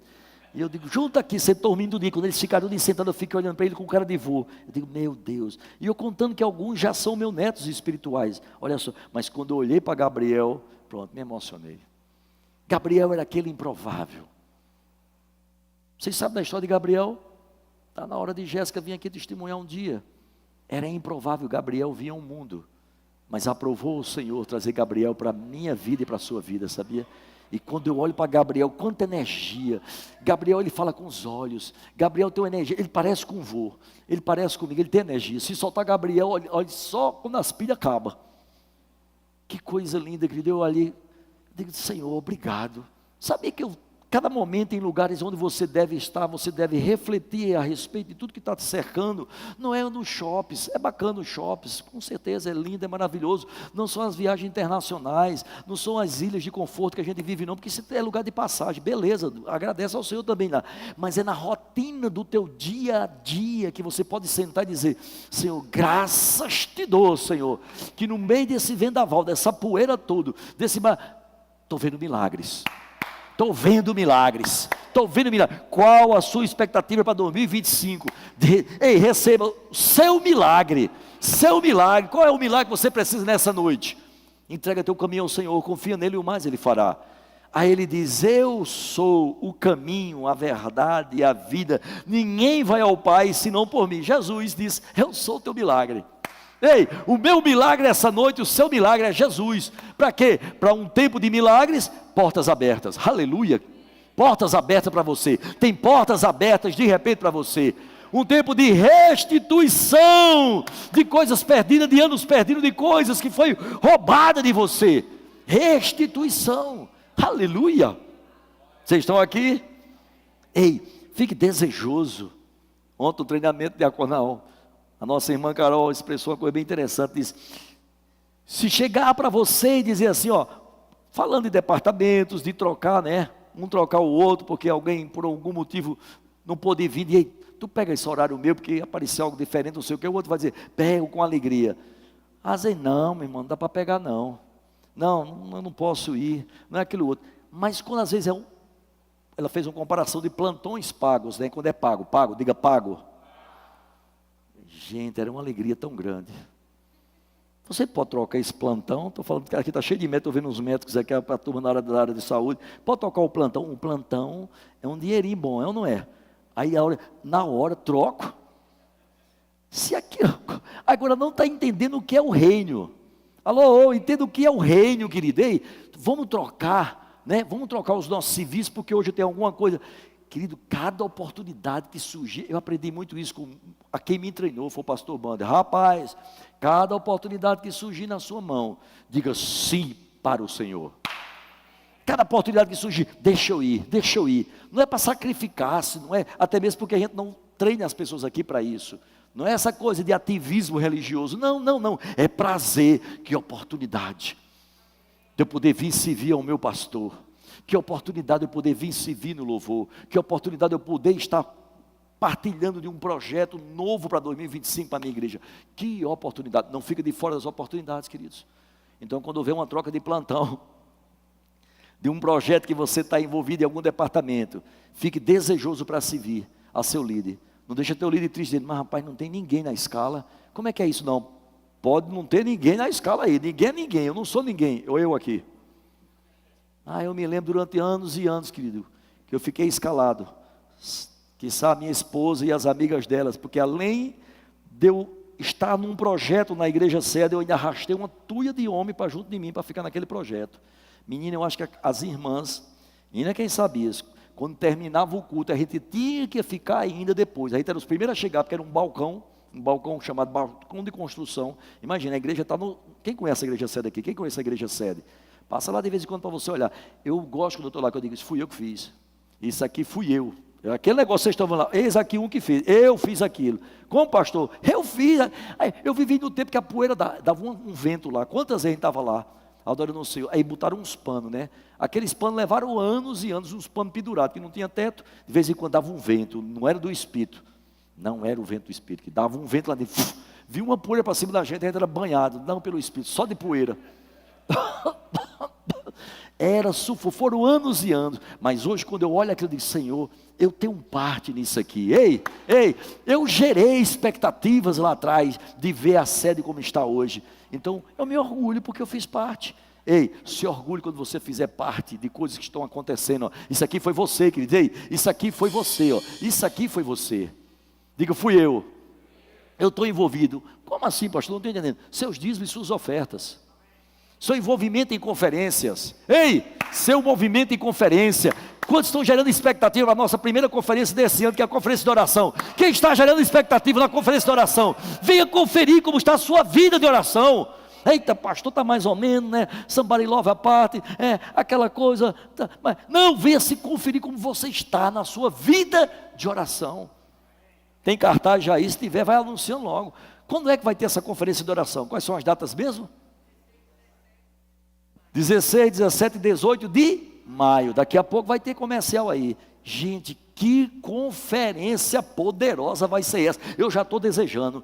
e eu digo, junta aqui, sentou dormindo o dia, quando eles ficaram ali sentados, eu fico olhando para ele com cara de vô, eu digo, meu Deus, e eu contando que alguns já são meus netos espirituais, olha só, mas quando eu olhei para Gabriel, pronto, me emocionei. Gabriel era aquele improvável. Vocês sabem da história de Gabriel? Está na hora de Jéssica vir aqui testemunhar um dia. Era improvável Gabriel vir ao mundo, mas aprovou o Senhor trazer Gabriel para a minha vida e para a sua vida, sabia? E quando eu olho para Gabriel, quanta energia. Gabriel, ele fala com os olhos. Gabriel tem uma energia, ele parece com o vô, ele parece comigo, ele tem energia. Se soltar Gabriel, olha só quando as pilhas acabam. Que coisa linda, querido. Eu ali, digo, Senhor, obrigado. Sabia que cada momento em lugares onde você deve estar, você deve refletir a respeito de tudo que está te cercando. Não é nos shoppings, é bacana os shoppings, com certeza é lindo, é maravilhoso. Não são as viagens internacionais, não são as ilhas de conforto que a gente vive não, porque isso é lugar de passagem, beleza, agradece ao Senhor também lá. Mas é na rotina do teu dia a dia que você pode sentar e dizer, Senhor, graças te dou, Senhor, que no meio desse vendaval, dessa poeira toda, desse mar, estou vendo milagres. Estou vendo milagres. Qual a sua expectativa para 2025? Ei, receba o seu milagre. Qual é o milagre que você precisa nessa noite? Entrega teu caminho ao Senhor, confia nele e o mais Ele fará. Aí ele diz, eu sou o caminho, a verdade e a vida. Ninguém vai ao Pai senão por mim. Jesus diz, eu sou o teu milagre. Ei, o meu milagre essa noite, o seu milagre é Jesus. Para quê? Para um tempo de milagres, portas abertas. Aleluia. Portas abertas para você. Tem portas abertas de repente para você. Um tempo de restituição de coisas perdidas, de anos perdidos, de coisas que foi roubada de você. Restituição. Aleluia. Vocês estão aqui? Ei, fique desejoso. Ontem o treinamento de Aconal, a nossa irmã Carol expressou uma coisa bem interessante, disse, se chegar para você e dizer assim, ó, falando de departamentos, de trocar, né, um trocar o outro, porque alguém por algum motivo não pôde vir, e aí, tu pega esse horário meu, porque apareceu algo diferente, não sei o que, o outro vai dizer, pego com alegria. Às vezes, não, meu irmão, não dá para pegar não, eu não posso ir, não é aquilo outro, mas quando às vezes ela fez uma comparação de plantões pagos, né, quando é pago, diga pago. Gente, era uma alegria tão grande. Você pode trocar esse plantão, estou falando que aqui está cheio de médicos, estou vendo uns médicos aqui, para a turma da área de saúde, pode trocar o plantão é um dinheirinho bom, é ou não é? Aí na hora troco, se aquilo, agora não está entendendo o que é o reino, alô, entenda o que é o reino, querido, ei, vamos trocar, né? Vamos trocar os nossos civis, porque hoje tem alguma coisa, querido, cada oportunidade que surgir, eu aprendi muito isso com a quem me treinou, foi o pastor Bander, rapaz, cada oportunidade que surgir na sua mão, diga sim para o Senhor. Cada oportunidade que surgir, deixa eu ir, não é para sacrificar-se, não é, até mesmo porque a gente não treina as pessoas aqui para isso, não é essa coisa de ativismo religioso, não, é prazer, que oportunidade, de eu poder vir servir ao meu pastor, que oportunidade eu poder vir servir no louvor, que oportunidade eu poder estar partilhando de um projeto novo para 2025 para a minha igreja, que oportunidade, não fica de fora das oportunidades, queridos. Então quando houver uma troca de plantão, de um projeto que você está envolvido em algum departamento, fique desejoso para servir a seu líder, não deixa teu líder triste, dizendo, mas rapaz, não tem ninguém na escala, como é que é isso? Não, pode não ter ninguém na escala aí, ninguém é ninguém, eu não sou ninguém, ou eu aqui. Eu me lembro durante anos e anos, querido, que eu fiquei escalado, quiçá a minha esposa e as amigas delas, porque além de eu estar num projeto na igreja sede, eu ainda arrastei uma tuia de homem para junto de mim, para ficar naquele projeto. Menina, eu acho que as irmãs, menina, quem sabia isso, quando terminava o culto, a gente tinha que ficar ainda depois, a gente era os primeiros a chegar, porque era um balcão chamado balcão de construção, imagina, a igreja está no, quem conhece a igreja sede aqui, quem conhece a igreja sede? Passa lá de vez em quando para você olhar. Eu gosto quando eu estou lá, que eu digo, isso fui eu que fiz. Isso aqui fui eu. Aquele negócio que vocês estão vendo lá, eis aqui um que fez. Eu fiz aquilo. Como pastor? Eu fiz. Eu vivi no tempo que a poeira dava um vento lá. Quantas vezes a gente estava lá? Adorando o Senhor. Aí botaram uns panos, né? Aqueles panos levaram anos e anos, uns panos pendurados, que não tinha teto. De vez em quando dava um vento. Não era do Espírito. Não era o vento do Espírito. Que dava um vento lá dentro. Viu uma poeira para cima da gente, a gente era banhado. Não pelo Espírito, só de poeira. Foram anos e anos, mas hoje quando eu olho aquilo, eu digo, Senhor, eu tenho parte nisso aqui, ei, eu gerei expectativas lá atrás, de ver a sede como está hoje, então eu me orgulho porque eu fiz parte, se orgulhe quando você fizer parte de coisas que estão acontecendo, ó. Isso aqui foi você, querido, isso aqui foi você, ó. Isso aqui foi você, diga, fui eu estou envolvido, como assim pastor, não estou entendendo, seus dízimos e suas ofertas, seu envolvimento em conferências, seu movimento em conferência, quantos estão gerando expectativa na nossa primeira conferência desse ano, que é a conferência de oração? Quem está gerando expectativa na conferência de oração? Venha conferir como está a sua vida de oração. Eita pastor, está mais ou menos, né, somebody love a parte, aquela coisa, mas não, venha se conferir como você está na sua vida de oração. Tem cartaz já aí, se tiver vai anunciando logo. Quando é que vai ter essa conferência de oração? Quais são as datas mesmo? 16, 17 e 18 de maio, daqui a pouco vai ter comercial aí, gente, que conferência poderosa vai ser essa, eu já estou desejando,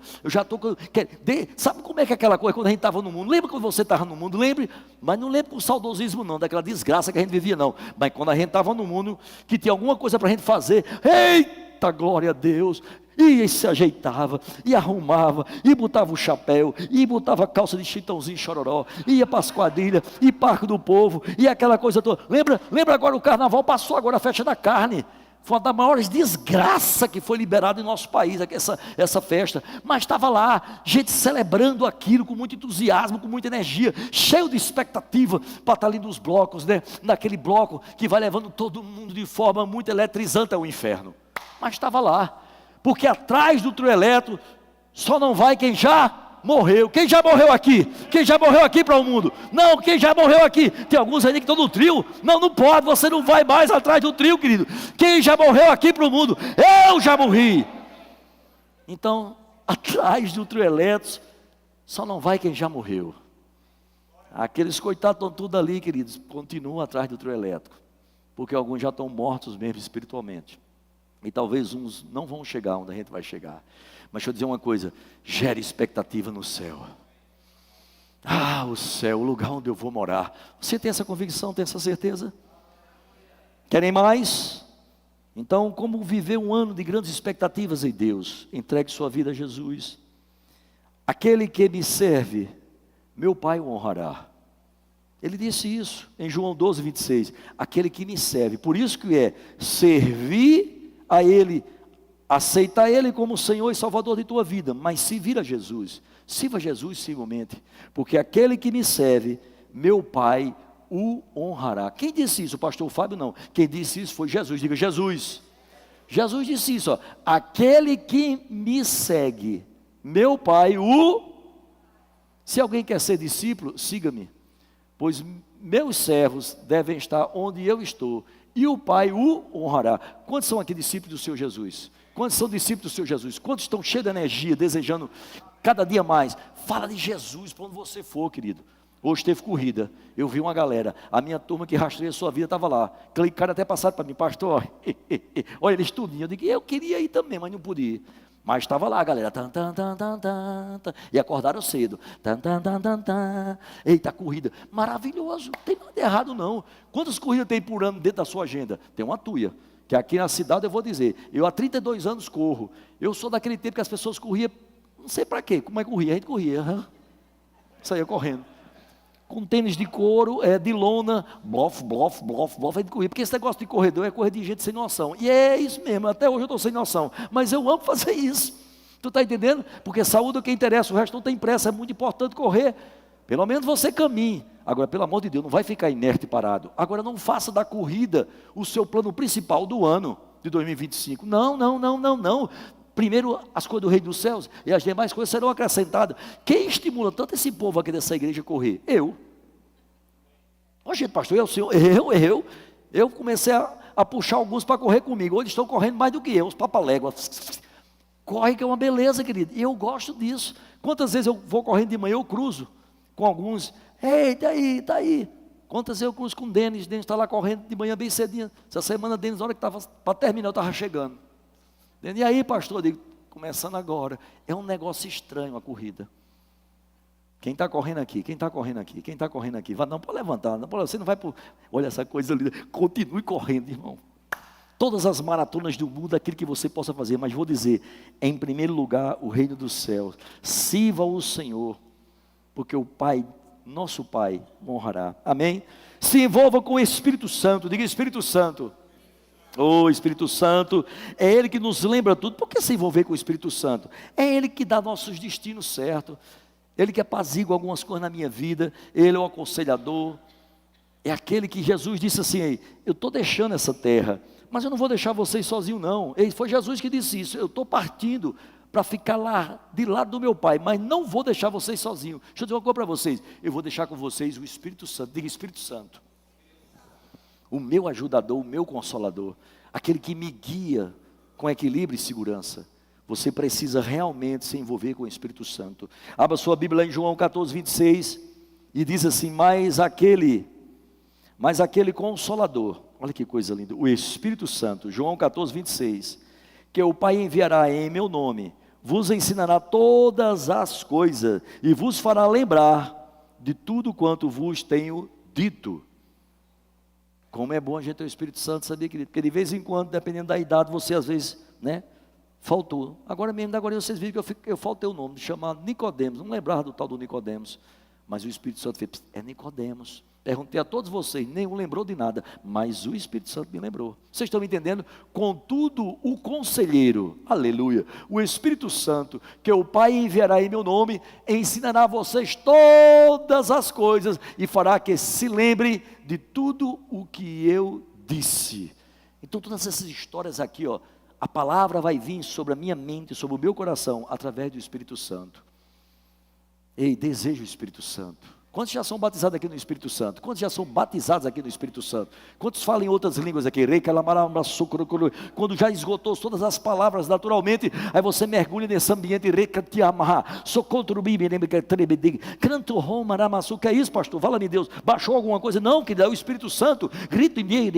sabe como é que é aquela coisa, quando a gente estava no mundo, lembra quando você estava no mundo, lembre, mas não lembra com saudosismo não, daquela desgraça que a gente vivia não, mas quando a gente estava no mundo, que tinha alguma coisa para a gente fazer, eita glória a Deus, e se ajeitava, e arrumava, e botava o chapéu, e botava a calça de chitãozinho chororó, ia para as quadrilhas, e Parque do Povo, e aquela coisa toda. Lembra agora o carnaval, passou agora a festa da carne, foi uma das maiores desgraças que foi liberada em nosso país, essa festa, mas estava lá, gente celebrando aquilo com muito entusiasmo, com muita energia, cheio de expectativa, para estar ali nos blocos, né? Naquele bloco que vai levando todo mundo de forma muito eletrizante ao inferno, mas estava lá, porque atrás do trio eletro só não vai quem já morreu. Quem já morreu aqui? Quem já morreu aqui para o mundo? Não, quem já morreu aqui? Tem alguns aí que estão no trio. Não pode, você não vai mais atrás do trio, querido. Quem já morreu aqui para o mundo? Eu já morri. Então, atrás do trio eletro só não vai quem já morreu. Aqueles coitados estão tudo ali, queridos, continuam atrás do trio elétrico, porque alguns já estão mortos mesmo espiritualmente. E talvez uns não vão chegar onde a gente vai chegar. Mas deixa eu dizer uma coisa, gere expectativa no céu. O céu, o lugar onde eu vou morar. Você tem essa convicção, tem essa certeza? Querem mais? Então, como viver um ano de grandes expectativas em Deus? Entregue sua vida a Jesus. Aquele que me serve meu Pai o honrará. Ele disse isso em João 12, 26. Aquele que me serve. Por isso que é servir a Ele, aceitar Ele como Senhor e Salvador de tua vida, mas servir a Jesus. Sirva a Jesus civilmente, porque aquele que me serve, meu Pai o honrará. Quem disse isso? O pastor Fábio não. Quem disse isso foi Jesus. Diga Jesus. Jesus disse isso, ó, aquele que me segue, meu Pai o... Se alguém quer ser discípulo, siga-me, pois meus servos devem estar onde eu estou, e o Pai o honrará. Quantos são aqui discípulos do Senhor Jesus? Quantos são discípulos do Senhor Jesus? Quantos estão cheios de energia, desejando cada dia mais? Fala de Jesus para onde você for, querido. Hoje teve corrida, eu vi uma galera, a minha turma que rastreia a sua vida estava lá, clicaram até passaram para mim, pastor, olha eles tudinho, eu digo, eu queria ir também, mas não podia ir, mas estava lá a galera, e acordaram cedo, eita corrida, maravilhoso, não tem nada de errado não. Quantas corridas tem por ano dentro da sua agenda? Tem uma tuia, que aqui na cidade eu vou dizer, eu há 32 anos corro, eu sou daquele tempo que as pessoas corriam, não sei para quê, como é que corria, a gente corria, saía correndo, com tênis de couro, de lona, blof, a gente corria, porque esse negócio de corredor é correr de gente sem noção, e é isso mesmo, até hoje eu estou sem noção, mas eu amo fazer isso, tu está entendendo? Porque saúde é o que interessa, o resto não tem pressa, é muito importante correr, pelo menos você caminhe, agora pelo amor de Deus, não vai ficar inerte parado, agora não faça da corrida o seu plano principal do ano de 2025, não, primeiro as coisas do reino dos céus, e as demais coisas serão acrescentadas. Quem estimula tanto esse povo aqui dessa igreja a correr? Eu. Gente, pastor, eu comecei a puxar alguns para correr comigo, hoje estão correndo mais do que eu, os papaléguas, corre que é uma beleza, querido, e eu gosto disso. Quantas vezes eu vou correndo de manhã, eu cruzo com alguns, ei, tá aí, quantas vezes eu cruzo com o Denis está lá correndo de manhã bem cedinho, essa semana Denis, na hora que estava para terminar, eu estava chegando, e aí pastor, eu digo, começando agora, é um negócio estranho a corrida. Quem está correndo aqui? Quem está correndo aqui? Quem está correndo aqui? Não pode levantar, você não vai por... Olha essa coisa ali, continue correndo, irmão. Todas as maratonas do mundo, aquilo que você possa fazer, mas vou dizer, em primeiro lugar, o reino dos céus. Sirva o Senhor, porque o Pai, nosso Pai, honrará. Amém? Se envolva com o Espírito Santo, diga Espírito Santo. O Espírito Santo, é Ele que nos lembra tudo. Por que se envolver com o Espírito Santo? É Ele que dá nossos destinos certos, Ele que apazigua algumas coisas na minha vida, Ele é o aconselhador, é aquele que Jesus disse assim, ei, eu estou deixando essa terra, mas eu não vou deixar vocês sozinhos não, foi Jesus que disse isso, eu estou partindo para ficar lá, de lado do meu Pai, mas não vou deixar vocês sozinhos. Deixa eu dizer uma coisa para vocês, eu vou deixar com vocês o Espírito Santo, diga Espírito Santo, o meu ajudador, o meu consolador, aquele que me guia com equilíbrio e segurança. Você precisa realmente se envolver com o Espírito Santo. Abra sua Bíblia em João 14, 26, e diz assim, mas aquele Consolador, olha que coisa linda, o Espírito Santo, João 14, 26, que o Pai enviará em meu nome, vos ensinará todas as coisas, e vos fará lembrar de tudo quanto vos tenho dito. Como é bom a gente ter o Espírito Santo, sabia, querido? Porque de vez em quando, dependendo da idade, você às vezes, faltou. Agora mesmo, vocês viram que eu faltei o nome, chamado Nicodemos, não lembrava do tal do Nicodemos, mas o Espírito Santo fez, é Nicodemos. Perguntei a todos vocês, nenhum lembrou de nada, mas o Espírito Santo me lembrou. Vocês estão me entendendo? Contudo, o conselheiro, aleluia, o Espírito Santo, que o Pai enviará em meu nome, ensinará a vocês todas as coisas, e fará que se lembre de tudo o que eu disse. Então todas essas histórias aqui, a palavra vai vir sobre a minha mente, sobre o meu coração, através do Espírito Santo. Ei, desejo o Espírito Santo. Quantos já são batizados aqui no Espírito Santo? Quantos já são batizados aqui no Espírito Santo? Quantos falam em outras línguas aqui? Quando já esgotou todas as palavras naturalmente, aí você mergulha nesse ambiente. Que é isso, pastor? Fala-me Deus. Baixou alguma coisa? Não, que é o Espírito Santo. Grito em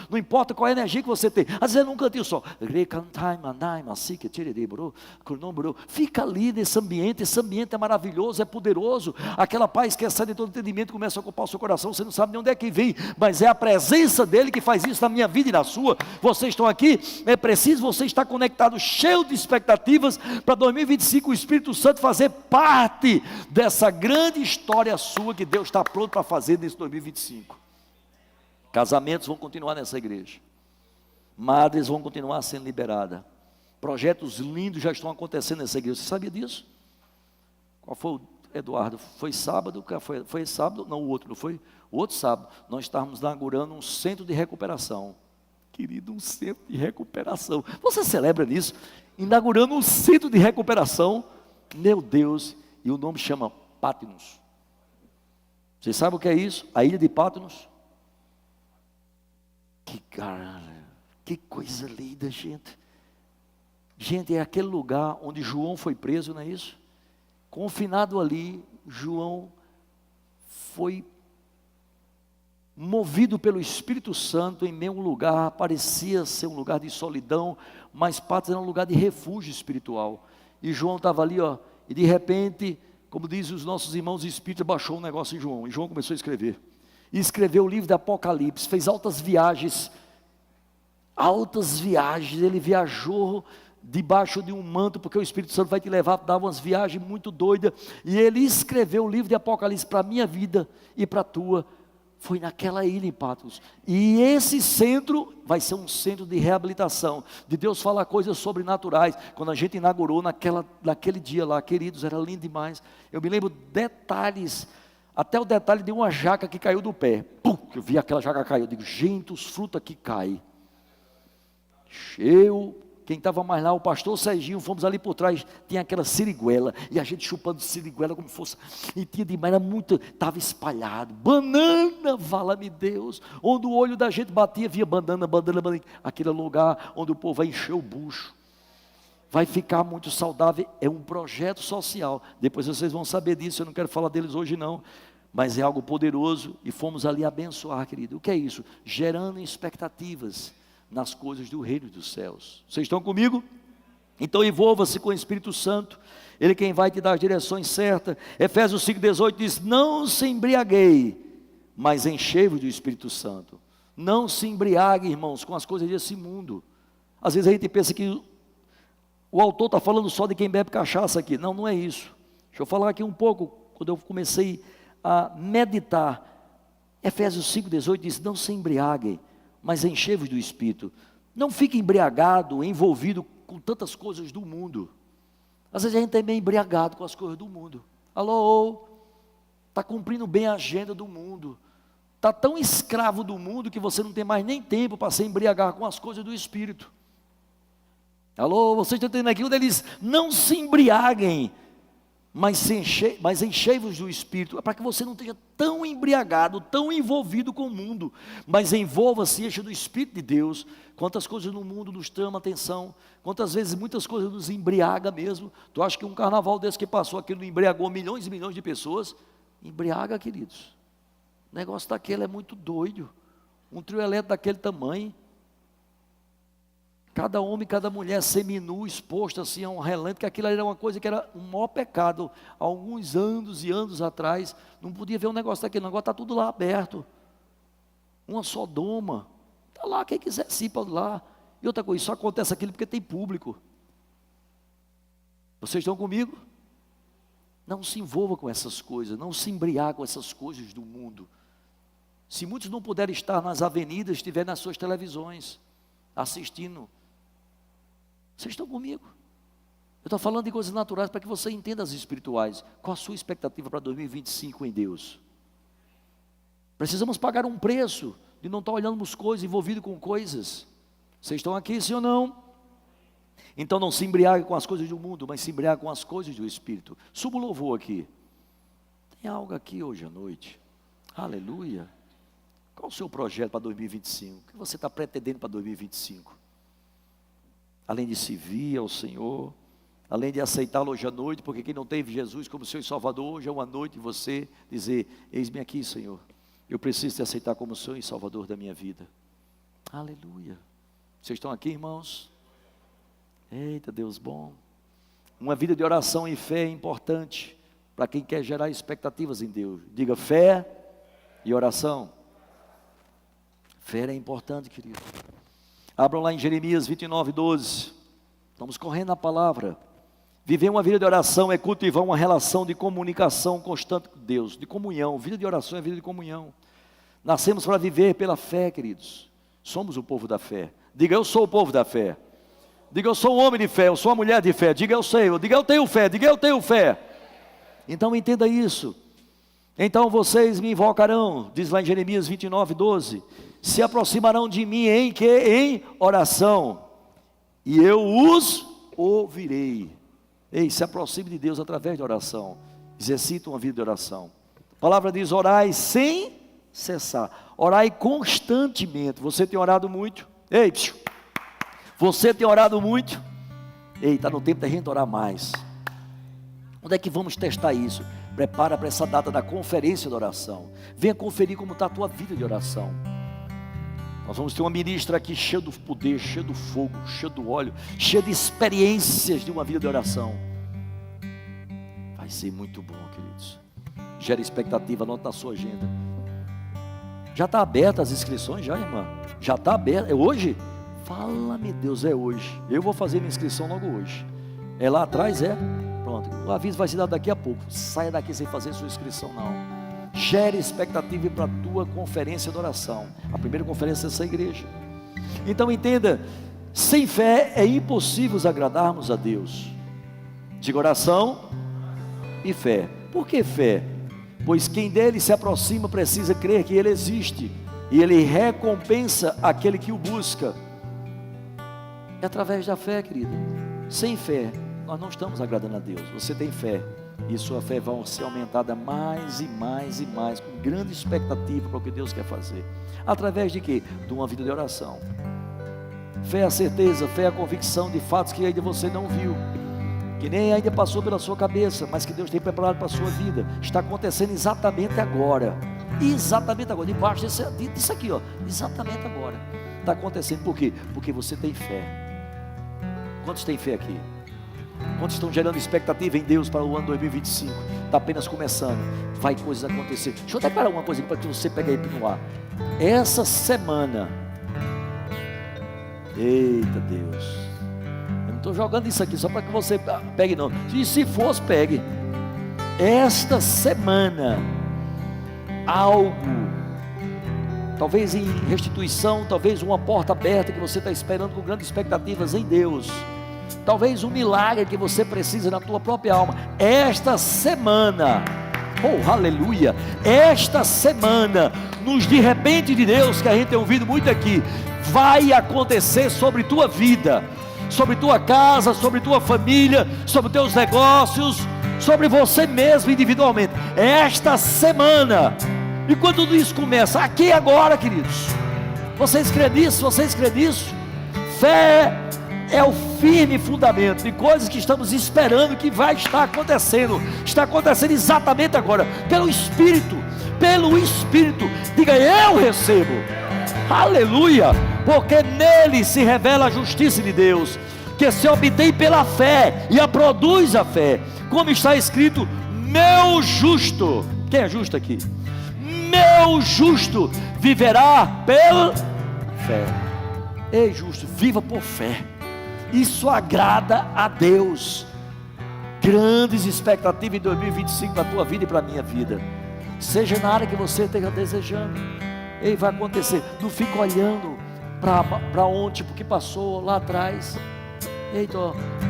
não importa qual é a energia que você tem. Às vezes num cantinho só. Fica ali nesse ambiente. Esse ambiente é maravilhoso, é poderoso. Aquela paz que excede todo entendimento começa a ocupar o seu coração, você não sabe nem onde é que vem, mas é a presença dele que faz isso na minha vida e na sua. Vocês estão aqui, é preciso você estar conectado, cheio de expectativas, para 2025 o Espírito Santo fazer parte dessa grande história sua que Deus está pronto para fazer nesse 2025. Casamentos vão continuar nessa igreja, madres vão continuar sendo liberadas, projetos lindos já estão acontecendo nessa igreja. Você sabia disso? Qual foi, Eduardo? Foi sábado? Foi sábado? Não, o outro, não foi? O outro sábado, nós estávamos inaugurando um centro de recuperação. Querido, um centro de recuperação. Você celebra nisso? Inaugurando um centro de recuperação. Meu Deus, e o nome chama Patmos. Vocês sabem o que é isso? A ilha de Patmos? Que coisa linda, gente. Gente, é aquele lugar onde João foi preso, não é isso? Confinado ali, João foi movido pelo Espírito Santo em meio a um lugar, parecia ser um lugar de solidão, mas Patmos era um lugar de refúgio espiritual. E João estava ali, e de repente, como dizem os nossos irmãos espíritas, baixou um negócio em João, e João começou a escrever. E escreveu o livro de Apocalipse, fez altas viagens, ele viajou debaixo de um manto, porque o Espírito Santo vai te levar a dar umas viagens muito doidas, e ele escreveu o livro de Apocalipse para a minha vida e para a tua, foi naquela ilha em Patmos, e esse centro vai ser um centro de reabilitação, de Deus falar coisas sobrenaturais. Quando a gente inaugurou naquele dia lá, queridos, era lindo demais, eu me lembro detalhes, até o detalhe de uma jaca que caiu do pé, pum, eu vi aquela jaca cair, eu digo, gente, os frutos aqui caem, quem estava mais lá, o pastor Serginho, fomos ali por trás, tinha aquela siriguela, e a gente chupando siriguela como fosse, e tinha demais, era muito, estava espalhado, banana, vala-me Deus, onde o olho da gente batia, via banana, aquele lugar onde o povo vai encher o bucho, vai ficar muito saudável, é um projeto social, depois vocês vão saber disso, eu não quero falar deles hoje não, mas é algo poderoso, e fomos ali abençoar, querido. O que é isso? Gerando expectativas nas coisas do reino dos céus. Vocês estão comigo? Então envolva-se com o Espírito Santo, Ele quem vai te dar as direções certas. Efésios 5,18 diz, não se embriaguei, mas enchei-vos do Espírito Santo. Não se embriague, irmãos, com as coisas desse mundo. Às vezes a gente pensa que o autor está falando só de quem bebe cachaça aqui. Não, não é isso. Deixa eu falar aqui um pouco, quando eu comecei a meditar. Efésios 5,18 diz, não se embriaguem, mas enchei-vos do Espírito. Não fique embriagado, envolvido com tantas coisas do mundo. Às vezes a gente é meio embriagado com as coisas do mundo. Alô, está cumprindo bem a agenda do mundo. Está tão escravo do mundo que você não tem mais nem tempo para se embriagar com as coisas do Espírito. Alô, vocês estão entendendo aqui? Onde ele diz, não se embriaguem, mas enchei-vos do Espírito, é para que você não esteja tão embriagado, tão envolvido com o mundo, mas envolva-se, encha do Espírito de Deus. Quantas coisas no mundo nos chamam a atenção, quantas vezes muitas coisas nos embriaga mesmo. Tu acha que um carnaval desse que passou aqui não embriagou milhões e milhões de pessoas? Embriaga, queridos. O negócio daquele é muito doido, um trio elétrico daquele tamanho, cada homem, cada mulher seminu, exposto assim a um relento, que aquilo era uma coisa que era um maior pecado, há alguns anos e anos atrás, não podia ver um negócio daquele, agora está tudo lá aberto, uma Sodoma, está lá, quem quiser sim pode ir lá, e outra coisa, só acontece aquilo porque tem público. Vocês estão comigo? Não se envolva com essas coisas, não se embriague com essas coisas do mundo. Se muitos não puderem estar nas avenidas, estiver nas suas televisões, assistindo. Vocês estão comigo? Eu estou falando de coisas naturais para que você entenda as espirituais. Qual a sua expectativa para 2025 em Deus? Precisamos pagar um preço de não estar olhando as coisas, envolvido com coisas. Vocês estão aqui, sim ou não? Então não se embriague com as coisas do mundo, mas se embriague com as coisas do Espírito. Suba o louvor aqui. Tem algo aqui hoje à noite. Aleluia. Qual o seu projeto para 2025? O que você está pretendendo para 2025? Além de servir ao Senhor, além de aceitá-lo hoje à noite, porque quem não teve Jesus como seu Salvador, hoje é uma noite de você dizer, eis-me aqui, Senhor, eu preciso te aceitar como Senhor e Salvador da minha vida. Aleluia. Vocês estão aqui, irmãos? Eita, Deus bom. Uma vida de oração e fé é importante, para quem quer gerar expectativas em Deus. Diga fé e oração. Fé é importante, querido. Abram lá em Jeremias 29:12. Estamos correndo na palavra. Viver uma vida de oração é cultivar uma relação de comunicação constante com Deus, de comunhão. Vida de oração é vida de comunhão. Nascemos para viver pela fé, queridos. Somos o povo da fé. Diga, eu sou o povo da fé. Diga, eu sou um homem de fé, eu sou uma mulher de fé. Diga, eu sei. Diga, eu tenho fé. Diga, eu tenho fé. Então entenda isso. Então vocês me invocarão, diz lá em Jeremias 29:12. Se aproximarão de mim em oração, e eu os ouvirei. Ei, se aproxime de Deus através de oração. Exercita uma vida de oração. A palavra diz, orai sem cessar. Orai constantemente. Você tem orado muito? Ei, você tem orado muito? Ei, está no tempo da gente orar mais. Onde é que vamos testar isso? Prepara para essa data da conferência de oração. Venha conferir como está a tua vida de oração. Nós vamos ter uma ministra aqui cheia do poder, cheia do fogo, cheia do óleo, cheia de experiências de uma vida de oração. Vai ser muito bom, queridos. Gera expectativa, anota na sua agenda. Já está aberta as inscrições já, irmã? Já está aberta? É hoje? Fala-me Deus, é hoje. Eu vou fazer minha inscrição logo hoje. É lá atrás, é? Pronto, o aviso vai ser dado daqui a pouco. Saia daqui sem fazer sua inscrição não. Gere expectativa para a tua conferência de oração. A primeira conferência dessa igreja. Então entenda, sem fé é impossível agradarmos a Deus. Diga oração e fé. Por que fé? Pois quem dele se aproxima precisa crer que ele existe, e ele recompensa aquele que o busca. É através da fé, querido. Sem fé nós não estamos agradando a Deus. Você tem fé, e sua fé vai ser aumentada mais e mais e mais, com grande expectativa para o que Deus quer fazer. Através de quê? De uma vida de oração. Fé é a certeza, fé é a convicção de fatos que ainda você não viu, que nem ainda passou pela sua cabeça, mas que Deus tem preparado para a sua vida. Está acontecendo exatamente agora. Exatamente agora, debaixo disso aqui, ó. Exatamente agora. Está acontecendo, por quê? Porque você tem fé. Quantos têm fé aqui? Quantos estão gerando expectativa em Deus para o ano 2025? Está apenas começando. Vai coisas acontecer. Deixa eu declarar uma coisa aqui para que você pegue aí no ar. Essa semana, eita Deus, eu não estou jogando isso aqui só para que você pegue não. E se fosse, pegue. Esta semana, algo, talvez em restituição, talvez uma porta aberta que você está esperando com grandes expectativas em Deus. Talvez um milagre que você precisa na tua própria alma. Esta semana, oh aleluia, esta semana, nos de repente de Deus, que a gente tem ouvido muito aqui, vai acontecer sobre tua vida, sobre tua casa, sobre tua família, sobre teus negócios, sobre você mesmo individualmente. Esta semana. E quando tudo isso começa? Aqui agora, queridos. Vocês creem nisso? Vocês creem nisso? Fé é o firme fundamento de coisas que estamos esperando que vai estar acontecendo. Está acontecendo exatamente agora, pelo Espírito. Pelo Espírito. Diga, eu recebo. Aleluia. Porque nele se revela a justiça de Deus, que se obtém pela fé e a produz a fé. Como está escrito, meu justo. Quem é justo aqui? Meu justo viverá pela fé. Ei, justo, viva por fé. Isso agrada a Deus. Grandes expectativas em 2025 para a tua vida e para a minha vida. Seja na área que você esteja desejando. Ei, vai acontecer. Não fica olhando para ontem, porque passou lá atrás. Eita,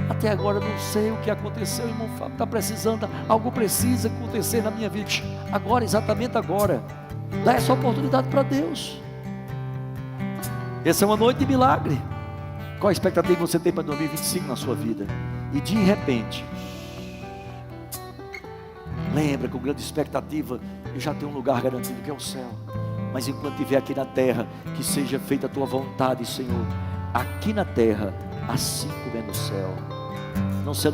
até agora não sei o que aconteceu, irmão Fábio, está precisando, algo precisa acontecer na minha vida. Agora, exatamente agora. Dá essa oportunidade para Deus. Essa é uma noite de milagre. Qual a expectativa que você tem para 2025 na sua vida? E de repente, lembra com grande expectativa, eu já tenho um lugar garantido que é o céu. Mas enquanto estiver aqui na terra, que seja feita a tua vontade, Senhor, aqui na terra, assim como é no céu. Não sendo